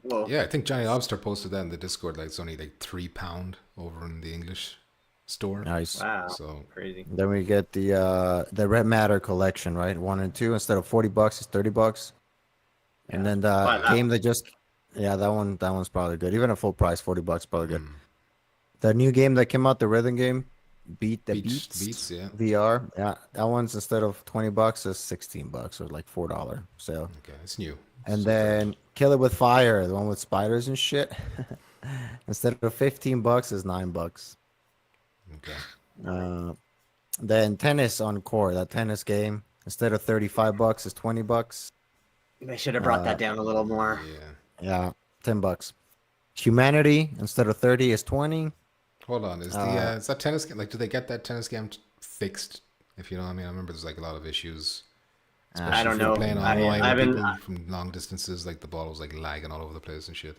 Whoa. Yeah, I think Johnny Lobster posted that in the Discord. Like, it's only like £3 over in the English store. Nice. Wow. So Crazy. Then we get the Red Matter collection, right? 1 and 2, instead of 40 bucks, it's 30 bucks. And then the Buy that game that just, yeah, that one's probably good. Even at full price, 40 bucks, probably good. The new game that came out, the rhythm game, Beats, yeah. VR. Yeah, that one's instead of 20 bucks is 16 bucks or like $4 sale. Okay, it's new. And So then Kill It with Fire, the one with spiders and shit. Instead of 15 bucks is $9. okay. Then Tennis Encore, that tennis game, instead of 35 bucks is 20 bucks. They should have brought that down a little more. Yeah. Yeah, 10 bucks. Humanity, instead of 30 is 20. Hold on. Is that tennis game? Like, do they get that tennis game fixed? If you know what I mean. I remember there's like a lot of issues. I don't if you're know. playing I online with haven't. people from long distances, like the ball was like lagging all over the place and shit.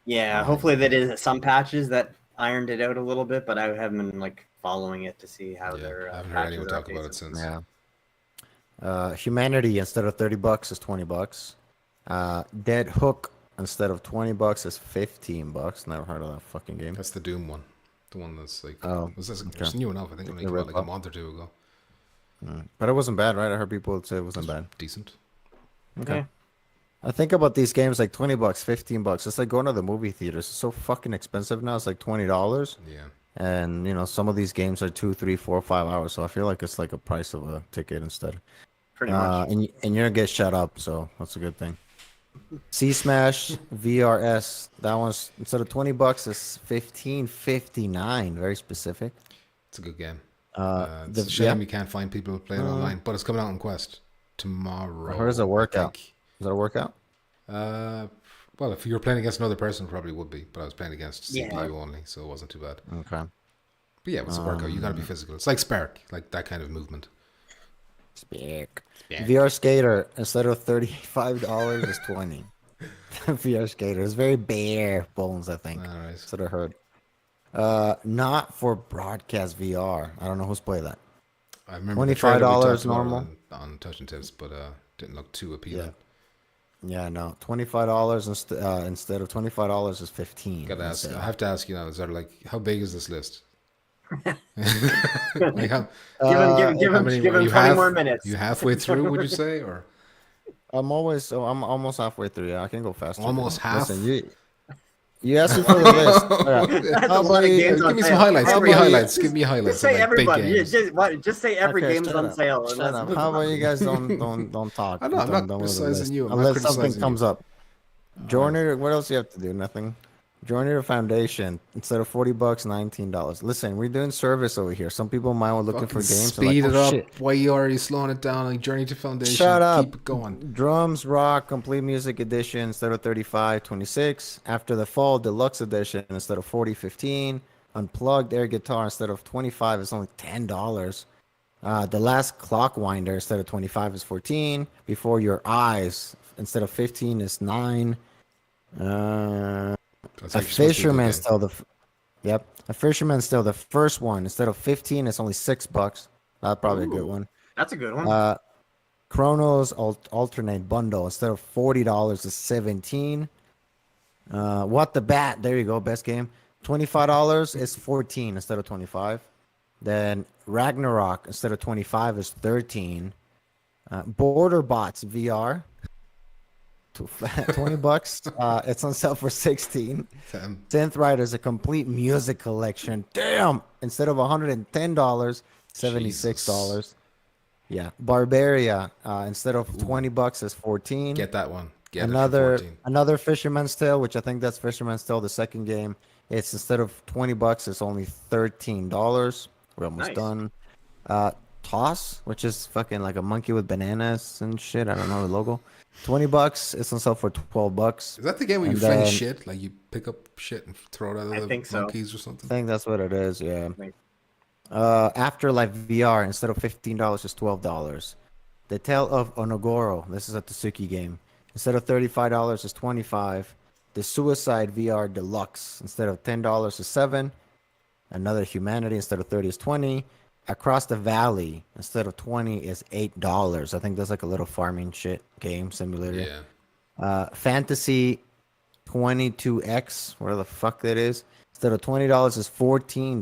Yeah, hopefully they did some patches that ironed it out a little bit, but I haven't been like following it to see how Yeah, their I haven't heard patches anyone are talk about it updated. since. Yeah. Humanity, instead of 30 bucks is 20 bucks. Dead Hook, instead of 20 bucks is 15 bucks. Never heard of that fucking game. That's the Doom one. The one that's like, Oh, it's new enough. I think it only The came out like a rip-off. month or two ago. But it wasn't bad, right? I heard people say it wasn't bad. Decent. Okay. I think about these games like 20 bucks, 15 bucks. It's like going to the movie theaters. It's so fucking expensive now. It's like $20. Yeah. And, you know, some of these games are 2, 3, 4, 5 hours. So I feel like it's like a price of a ticket instead. Pretty much. And you're going to get shut up. So that's a good thing. C Smash VRS. That one's, instead of 20 bucks, is $15.59. Very specific. It's a good game. It's a shame you can't find people playing online, but it's coming out on Quest tomorrow. How does it work I out? think. Does that work out? Well, if you were playing against another person, it probably would be. But I was playing against Yeah. CPU only, so it wasn't too bad. Okay. But yeah, it's a workout. You got to be physical. It's like Spark, like that kind of movement. Speak. Speak. VR Skater, instead of $35, is 20. VR Skater is very bare bones, I think. All right. That's what I heard. Not for broadcast VR. I don't know who's played that. I remember the trailer we talked $25 about normal. on Touching Tips, but didn't look too Yeah. appealing. Yeah, no. $25 instead of $25 is 15. Gotta ask. instead. I have to ask you now. Is there like how big is this list? Like how Give how him many? 20 more minutes. You halfway through? Would you say, or I'm almost halfway through. Yeah, I can go faster. almost half? Listen, you asked me for the list. That's How a lot about of you- games on Give me some sale. highlights. Give me Everybody- highlights. Give me highlights. Just say of, like, big everybody. games. Just say every Okay, game's shut on up. sale. And Shut let's up. move How on. about you guys don't talk? I know, I'm not Don't move the criticizing list. you, I'm not Unless something criticizing you. comes up. Joiner, what else you have to do? Nothing. Joiner Foundation, instead of $40, $19. Listen, we're doing service over here. Some people might be looking Fucking for games. speed and it like, oh, up. shit. Why you already slowing it down? Like Journey to Foundation. Shut up. Keep it going. Drums Rock Complete Music Edition instead of 35, 26. After the Fall Deluxe Edition instead of 40, 15. Unplugged Air Guitar instead of 25 is only $10. The Last Clockwinder instead of 25 is 14. Before Your Eyes instead of 15 is 9. That's A actually supposed to be a good Fisherman game. still A Fisherman still the first one instead of 15 it's only $6. That's probably a good Ooh. one. That's a good one. Chronos alternate bundle instead of $40 is 17. What the Bat? There you go, best game. $25 is 14 instead of 25. Then Ragnarok instead of 25 is 13. Border Bots VR, $20. It's on sale for 16. Damn. Synth Riders, a complete music collection. Damn! Instead of $110, $76. Yeah. Barbaria, instead of $20 is 14. Get that one. Get it for 14. Another Fisherman's Tale, which I think that's Fisherman's Tale, the second game. It's instead of $20, it's only $13. We're almost Nice. done. Toss, which is fucking like a monkey with bananas and shit. I don't know the logo. $20. It's on sale for $12. Is that the game where you And fling then- shit? Like you pick up shit and throw it at other think so. monkeys or I something? think that's what it is. Yeah. Think- Afterlife VR instead of $15 is $12. The Tale of Onogoro. This is a Tsuki game. Instead of $35 is $25. The Suicide VR Deluxe instead of $10 is $7. Another Humanity instead of 30 is 20. Across the Valley instead of 20 is $8. I think that's like a little farming shit game simulator. Yeah. Fantasy 22X, whatever the fuck that is. Instead of $20 is $14.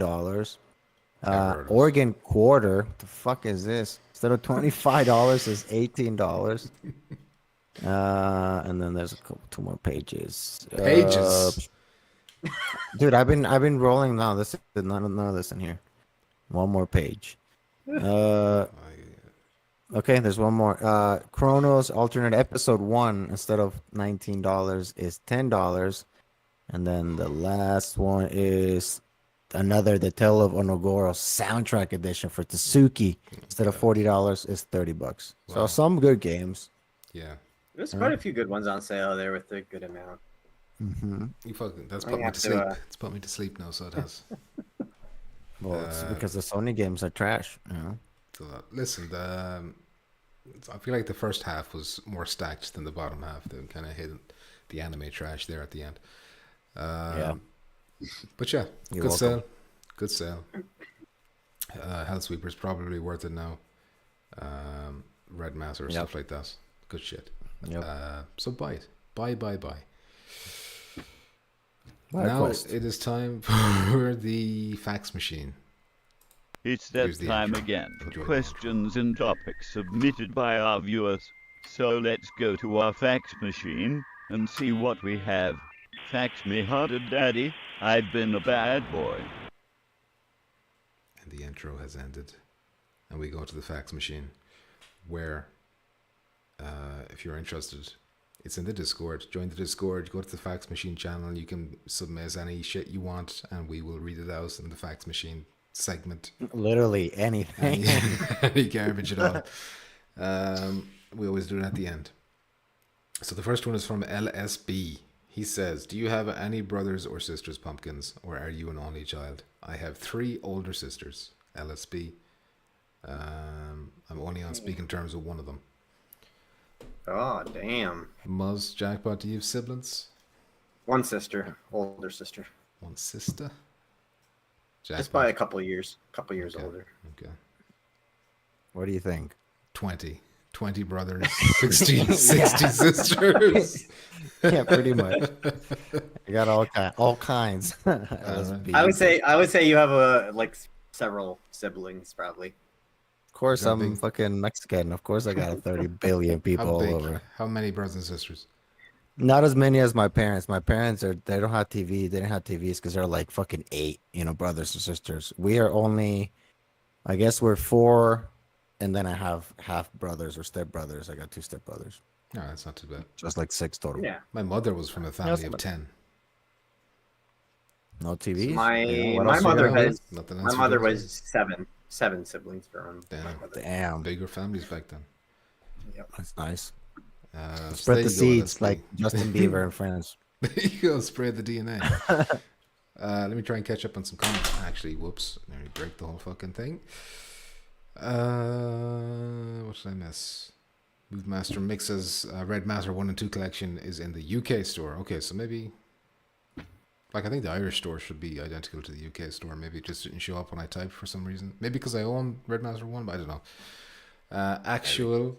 Never heard of Oregon Quarter, the fuck is this? Instead of $25 is $18. And then there's two more pages. Pages. Dude, I've been rolling now. This is none of this in here. One more page. Okay, there's one more. Chronos alternate episode 1 instead of $19 is $10. And then the last one is another The Tale of Onogoro soundtrack edition for Tsuki. Instead of $40 is $30. So Wow. some good games. Yeah. There's quite a few good ones on sale there with a good amount. You fucking, that's I put me have to to, sleep. It's put me to sleep now, so it has. Well, it's because the Sony games are trash. You know? So, listen, I feel like the first half was more stacked than the bottom half. They kind of hit the anime trash there at the end. Yeah. But yeah, You're good welcome. sale. Good sale. Hellsweeper's probably worth it now. Red Master or Yep. stuff like that. Good shit. Yep. So buy it. Buy. Buy Now Quest. it is time for the fax machine. It's that Here's the time intro. again for Enjoy the questions and topics submitted by our viewers. So let's go to our fax machine and see what we have. Fax me harder, Daddy. I've been a bad boy. And the intro has ended. And we go to the fax machine where, if you're interested, it's in the Discord. Join the Discord, go to the fax machine channel. You can submit any shit you want and we will read it out in the fax machine segment. Literally anything. Any garbage at all. We always do it at the end. So the first one is from LSB. He says, do you have any brothers or sisters, pumpkins, or are you an only child? I have 3 older sisters. LSB. I'm only on speaking terms with one of them. Oh, damn. Muzz, Jackpot, do you have siblings? One sister, older sister. One sister? Just by a couple years. Okay. Older. Okay. What do you think? 20. 20 brothers, 60 sisters. Yeah, pretty much. You got all kinds. I would say you have several siblings probably. Of course, How I'm big? fucking Mexican. Of course, I got 30 billion people How all big? over. How many brothers and sisters? Not as many as my parents. My parents they don't have TV. They didn't have TVs because they're like fucking 8, brothers and sisters. We are only, I guess we're 4, and then I have half brothers or step brothers. I got 2 step brothers. No, that's not too bad. Just like 6 total. Yeah. My mother was from a family of 10. No TVs. My mother has. Nothing else My for mother those was 7 siblings from my Damn. mother. Damn, Bigger families back then. that's nice. So Spread there the you go, seeds let's like see. Justin Bieber and friends. There you go, spread the DNA. Let me try and catch up on some comments. Actually, whoops. Let me break the whole fucking thing. What did I miss? Movemaster Mixes Red Matter 1 and 2 collection is in the UK store. Okay, so maybe... Like, I think the Irish store should be identical to the UK store. Maybe it just didn't show up when I typed for some reason. Maybe because I own Red Matter 1, but I don't know. Actual...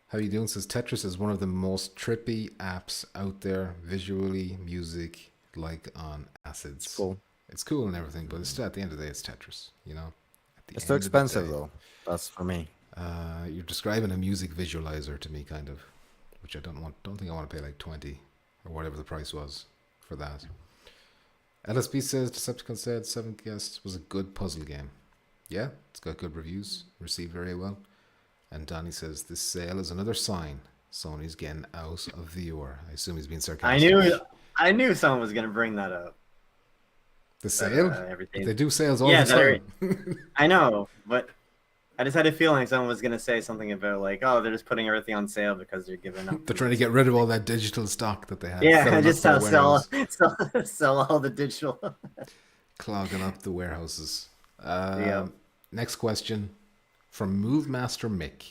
How you doing? Says Tetris is one of the most trippy apps out there. Visually, music, like on acids. Cool. It's cool and everything, but it's still, at the end of the day, it's Tetris. You know. At the It's too end of the expensive day, though. That's for me. You're describing a music visualizer to me, kind of, which I don't think I want to pay like 20 or whatever the price was for that. LSB says Decepticon said 7th Guest was a good puzzle game. Yeah, it's got good reviews, received very well. And Donnie says, this sale is another sign Sony's getting out of VR. I assume he's being sarcastic. I knew someone was gonna bring that up. The sale? Everything. They do sales all the time. I know, but I just had a feeling someone was gonna say something about like, oh, they're just putting everything on sale because they're giving up. They're trying to get rid of all that digital stock that they have. Yeah, just sell sell all the digital. Clogging up the warehouses. Yeah. Next question from Movemaster Mick.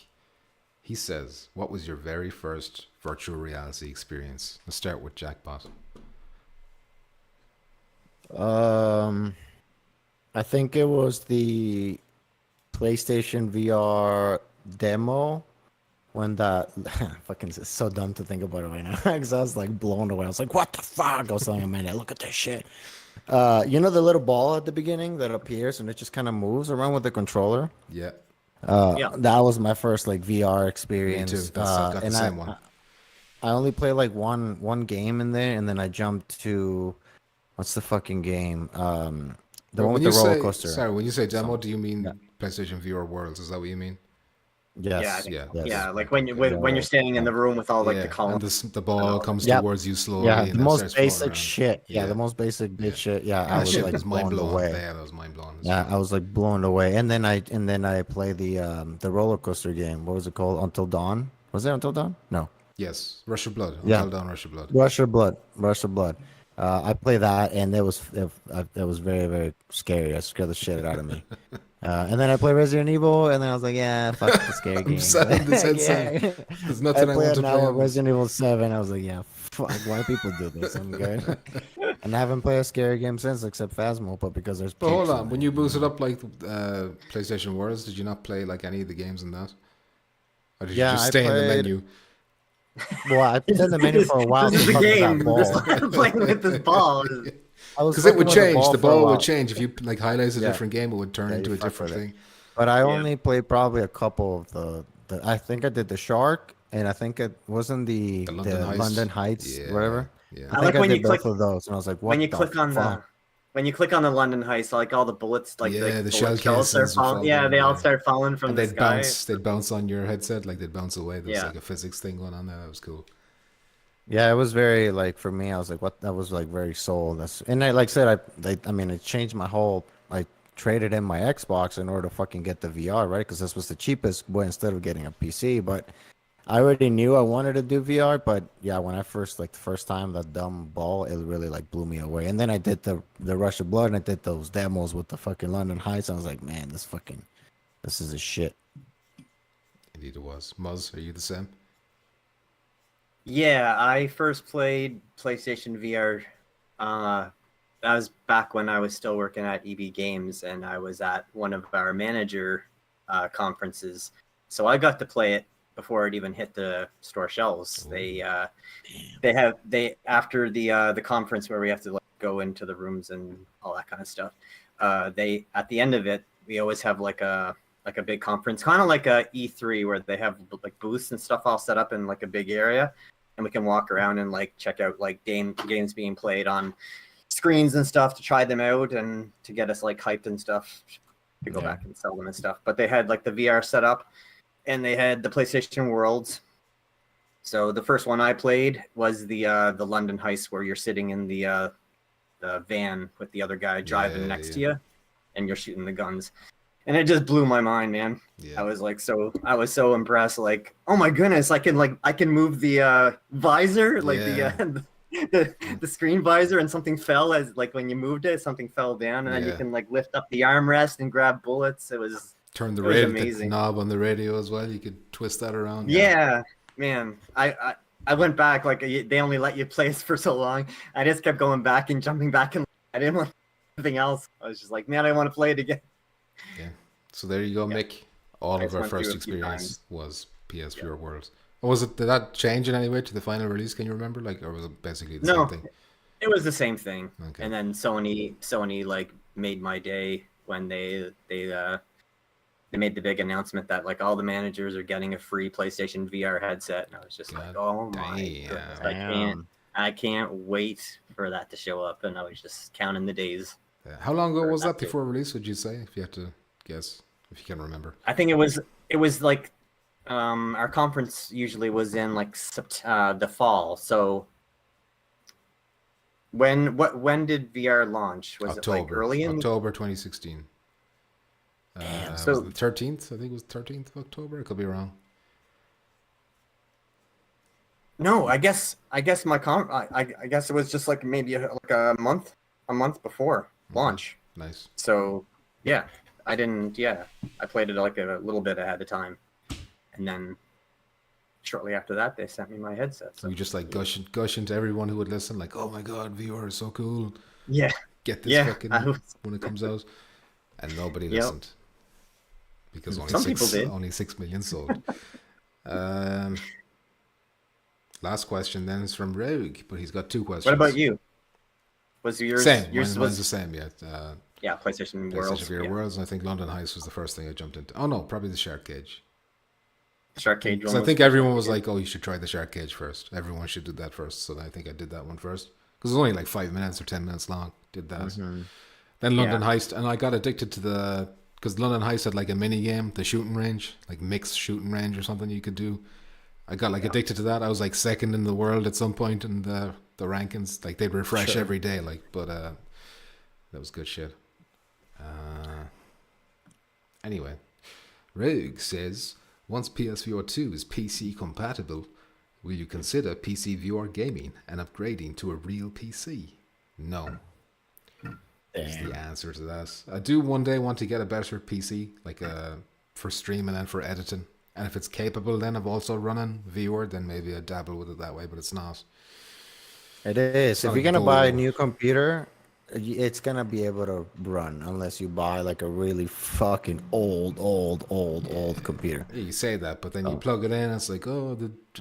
He says, what was your very first virtual reality experience? Let's start with Jackpot. I think it was the PlayStation VR demo when that fucking it's so dumb to think about it right now because I was like blown away. I was like, what the fuck? I was telling man, look at this shit. You know the little ball at the beginning that appears and it just kind of moves around with the controller? Yeah. That was my first like VR experience. Me too. Got the same one. I only played like one game in there, and then I jumped to what's the fucking game? The one with the roller coaster. Sorry, when you say demo, do you mean PlayStation VR Worlds? Is that what you mean? Yes. Yeah, like when you're standing in the room with all like the columns. And the ball comes towards you slowly. Yeah, and the then most starts basic floating shit. around. Yeah, the most basic bitch shit. Yeah, I That was shit like was mind blown blowing. away. Yeah, that was mind blowing. Yeah, I was like blown away. And then I played the roller coaster game. What was it called? Until Dawn? Was it Until Dawn? No. Yes, Rush of Blood. Yeah. Until Dawn, Rush of Blood. Rush of Blood. I played that, and it was very, very scary. It scared the shit out of me. And then I played Resident Evil, and then I was like, yeah, fuck the scary game. There's nothing I want to play. Resident Evil 7. I was like, yeah, fuck, why do people do this? I'm good. And I haven't played a scary game since, except Phasmo, but because there's. But hold on, when you boosted up like PlayStation Worlds, did you not play like any of the games in that? Or did you just stay in the menu? Well, I played in the menu for a while. This is the game. Playing with this ball. Because it would change. The ball would change. If you like highlights a different game, it would turn into a different thing. But I only played probably a couple of the. I think I did the Shark, and I think it wasn't the London Heights, whatever. Yeah. I think I did both of those, and I was like, what when you click on the London Heights, like all the bullets, like the shell shells start falling. Yeah, they all start falling from the sky. They'd bounce on your headset, like they'd bounce away. There's like a physics thing going on there. That was cool. Yeah, it was very like for me. I was like, what? That was like very soul. And I like said, I mean, it changed my whole. I traded in my Xbox in order to fucking get the VR, right? Because this was the cheapest way instead of getting a PC. But I already knew I wanted to do VR. But yeah, when I first the first time that dumb ball, it really like blew me away. And then I did the Rush of Blood, and I did those demos with the fucking London Heights. I was like, man, this This is a shit. Indeed, it was. Muzz, are you the same? Yeah, I first played PlayStation VR. That was back when I was still working at EB Games, and I was at one of our manager conferences. So I got to play it before it even hit the store shelves. Ooh. They after the conference where we have to like go into the rooms and all that kind of stuff. They at the end of it, we always have like a big conference, kind of like a E3 where they have like booths and stuff all set up in like a big area, and we can walk around and like check out like games being played on screens and stuff to try them out and to get us like hyped and stuff to go back and sell them and stuff. But they had like the VR set up, and they had the PlayStation Worlds. So the first one I played was the London heist, where you're sitting in the van with the other guy driving next to you, and you're shooting the guns. And it just blew my mind, man. Yeah. I was so impressed. Like, oh my goodness, I can move the visor, like the screen visor, and something fell as like when you moved it, something fell down, and then you can like lift up the armrest and grab bullets. It was Turn the amazing. knob on the radio as well. You could twist that around. Yeah, man. I went back, like they only let you play for so long. I just kept going back and jumping back, and I didn't want anything else. I was just like, man, I want to play it again. Yeah. So there you go, Mick. All I of just our went through first a few experience was PSVR Worlds. Or was it? Did that change in any way to the final release? Can you remember? Like, or was it basically the same thing? It was the same thing. Okay. And then Sony like made my day when they made the big announcement that like all the managers are getting a free PlayStation VR headset, and I was just like, oh my goodness, I can't wait for that to show up, and I was just counting the days. How long ago was that before release? Would you say, if you had to guess, if you can remember? I think it was like our conference usually was in like the fall. So when did VR launch? Was October, it like early in October 2016? So the 13th, I think it was 13th of October. I could be wrong. No, I guess my I guess it was just like maybe like a month before launch. Nice. So yeah, I played it like a little bit ahead of time, and then shortly after that they sent me my headset. So you just like gushing to everyone who would listen, like, oh my god, VR is so cool. Yeah. Get this fucking when it comes out, and nobody listened. Because only 6 million sold. Last question then is from Rogue, but he's got 2 questions. What about you? Was yours same? Yours mine's the same. Yeah. PlayStation Worlds. PlayStation VR Worlds, and I think London Heist was the first thing I jumped into. Oh no, probably the Shark Cage. Shark Cage. Because I think everyone was like, "Oh, you should try the Shark Cage first. Everyone should do that first." So I think I did that one first because it was only like 5 minutes or 10 minutes long. Did that. Mm-hmm. Then London Heist, and I got addicted to because London Heist had like a mini game, the shooting range, like mixed shooting range or something you could do. I got like addicted to that. I was like second in the world at some point in the rankings. Like they'd refresh every day. But that was good shit. Anyway, Rogue says, once PSVR 2 is PC compatible, will you consider PC VR gaming and upgrading to a real PC? No. Is the answer to that. I do one day want to get a better PC, like for streaming and for editing. And if it's capable then of also running VR, then maybe I'd dabble with it that way, but it's not. It is. If you're going to buy a new computer, it's going to be able to run unless you buy like a really fucking old computer. Yeah, you say that, but then you plug it in, it's like, oh,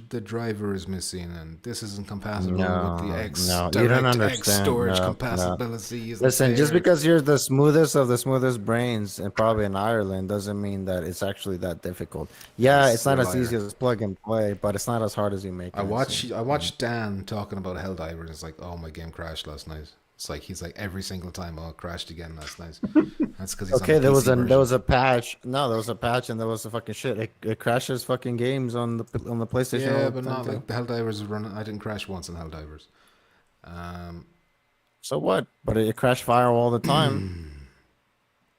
the driver is missing, and this isn't compatible with the X. No, you don't understand. X storage compatibility. Listen, just because you're the smoothest of the smoothest brains, and probably in Ireland, doesn't mean that it's actually that difficult. Yeah, it's not as easy as plug and play, but it's not as hard as you make it. I watched Dan talking about Helldivers. It's like, oh, my game crashed last night. It's like he's like every single time, it crashed again last night. That's because he's okay. On the PC there was a patch. No, there was a patch, and there was a fucking shit. It crashes fucking games on the PlayStation. Yeah, but not like the Helldivers running. I didn't crash once in Helldivers. So what? But it crashed firewall all the time.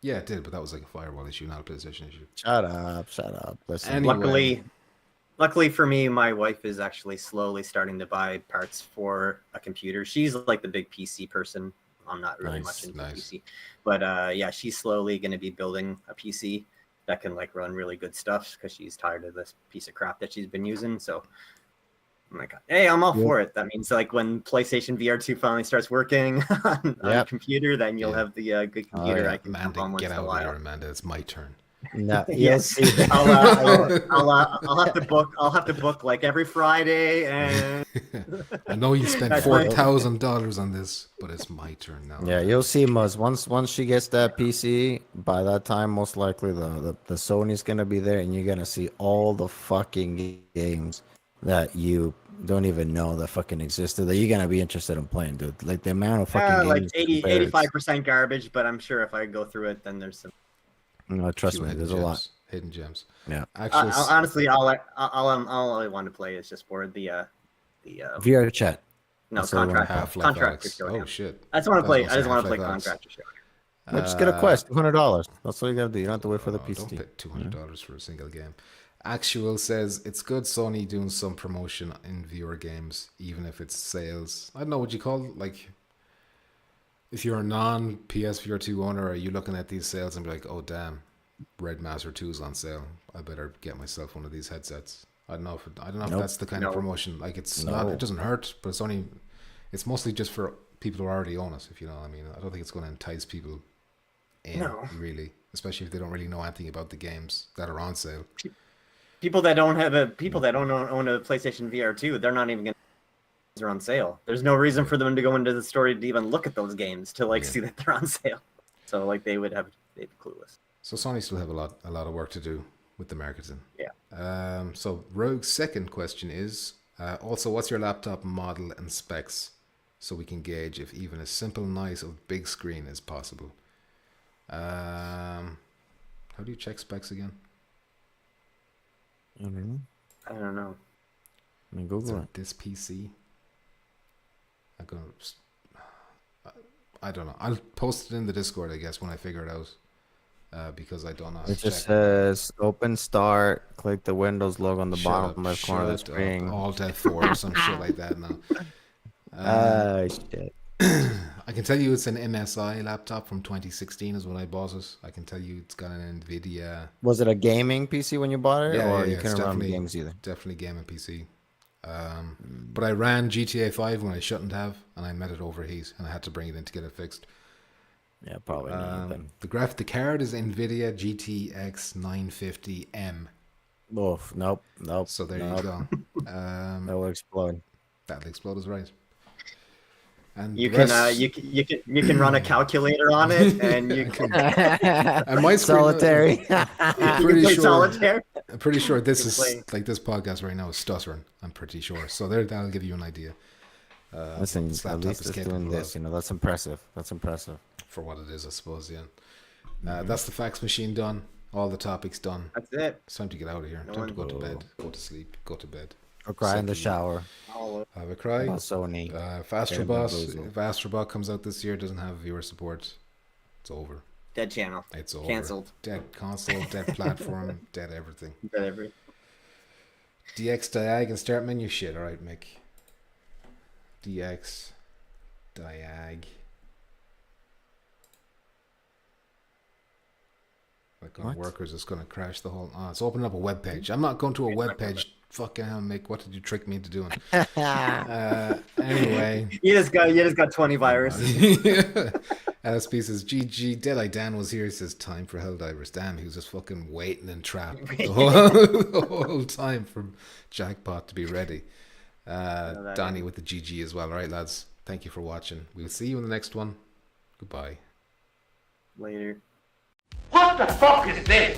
Yeah, it did, but that was like a firewall issue, not a PlayStation issue. Shut up. Listen. Anyway. Luckily for me, my wife is actually slowly starting to buy parts for a computer. She's like the big PC person. I'm not really much into PC. But she's slowly going to be building a PC. that can like run really good stuff because she's tired of this piece of crap that she's been using. So I'm like, hey, I'm all for it. That means like when PlayStation VR 2 finally starts working on a computer, then you'll have the good computer I can jump on once get in a out while. here, Amanda. It's my turn. No, Yes, I'll have to book. I'll have to book like every Friday, and I know you spent That's right. $4,000 on this, but it's my turn now. Yeah, you'll see, Muzz. Once she gets that PC, by that time, most likely the Sony's gonna be there, and you're gonna see all the fucking games that you don't even know that fucking existed that you're gonna be interested in playing, dude. Like the amount of fucking like games. 85% garbage. But I'm sure if I go through it, then there's some. No, trust Few me, hidden there's a gems, lot. hidden gems. Yeah. Actual, Honestly, all I want to play is just for the VR chat. no That's all I want. contract Half-Life contractor Alex. showdown. Oh shit. I just want to play. I That's just want to play Half-Life Alex. contractor showdown. Just get a quest, $200. That's all you gotta do. You don't have to wait for the Don't PC. pay $200 for a single game. Actual says it's good Sony doing some promotion in VR games, even if it's sales. I don't know what you call it. Like, if you're a non PSVR 2 owner, are you looking at these sales and be like, oh damn, Red Master 2 is on sale. I better get myself one of these headsets. I don't know if Nope. that's the kind of promotion. Like, it's not. It doesn't hurt, but it's mostly just for people who already own it. If you know what I mean. I don't think it's going to entice people in, really, especially if they don't really know anything about the games that are on sale. People that don't own a PlayStation VR 2, they're not even gonna. They're on sale. There's no reason for them to go into the store to even look at those games to like see that they're on sale. So like they'd be clueless. So Sony still have a lot of work to do with the marketing. Yeah. So Rogue's second question is also, what's your laptop model and specs, so we can gauge if even a simple nice of big screen is possible. How do you check specs again? I don't know. I mean, Google it. This PC. I don't know. I'll post it in the Discord, I guess, when I figure it out. Because I don't know how It to just check. says open start, click the Windows logo on the Shut bottom up, left corner of the shut up. screen. Alt F4 or some shit like that now. Shit. I can tell you it's an MSI laptop from 2016 is when I bought it. I can tell you it's got an NVIDIA. Was it a gaming PC when you bought it? Or you it's couldn't run games either? Definitely gaming PC. But I ran GTA 5 when I shouldn't have, and I met it overheat, and I had to bring it in to get it fixed. Yeah, probably not. Then. The card is NVIDIA GTX 950M. Oof, nope. So there you go. That will explode. That'll explode is right. And You the can rest- you can run a calculator on it, and you can and my screen, Solitary. I'm you pretty play sure. solitaire. I'm pretty sure this is play. like this podcast right now is stuttering. I'm pretty sure. So that'll give you an idea. Listen, this at laptop least is it's capable doing this. of. That's impressive. That's impressive. For what it is, I suppose. Yeah. That's the fax machine done. All the topics done. That's it. It's time to get out of here. No Time to go one- to bed. Go to sleep. Go to bed. Or cry in the Second. shower. Have a cry. About Sony. If Astrobot, bamboozled. if Astrobot comes out this year, doesn't have viewer support, it's over. Dead channel. It's over. Cancelled. Dead console, dead platform, dead everything. Dead every. DX diag and start menu shit. All right, Mick. DX diag. Like on What? workers, it's gonna crash the whole. It's opening up a web page. I'm not going to a web page. Fucking hell, Mick. What did you trick me into doing? Anyway. You just got 20 viruses. LSP says, GG, Deadeye Dan was here. He says, time for Helldivers. Damn, he was just fucking waiting and trapped the whole time for Jackpot to be ready. Donnie with the GG as well. All right, lads. Thank you for watching. We'll see you in the next one. Goodbye. Later. What the fuck is this?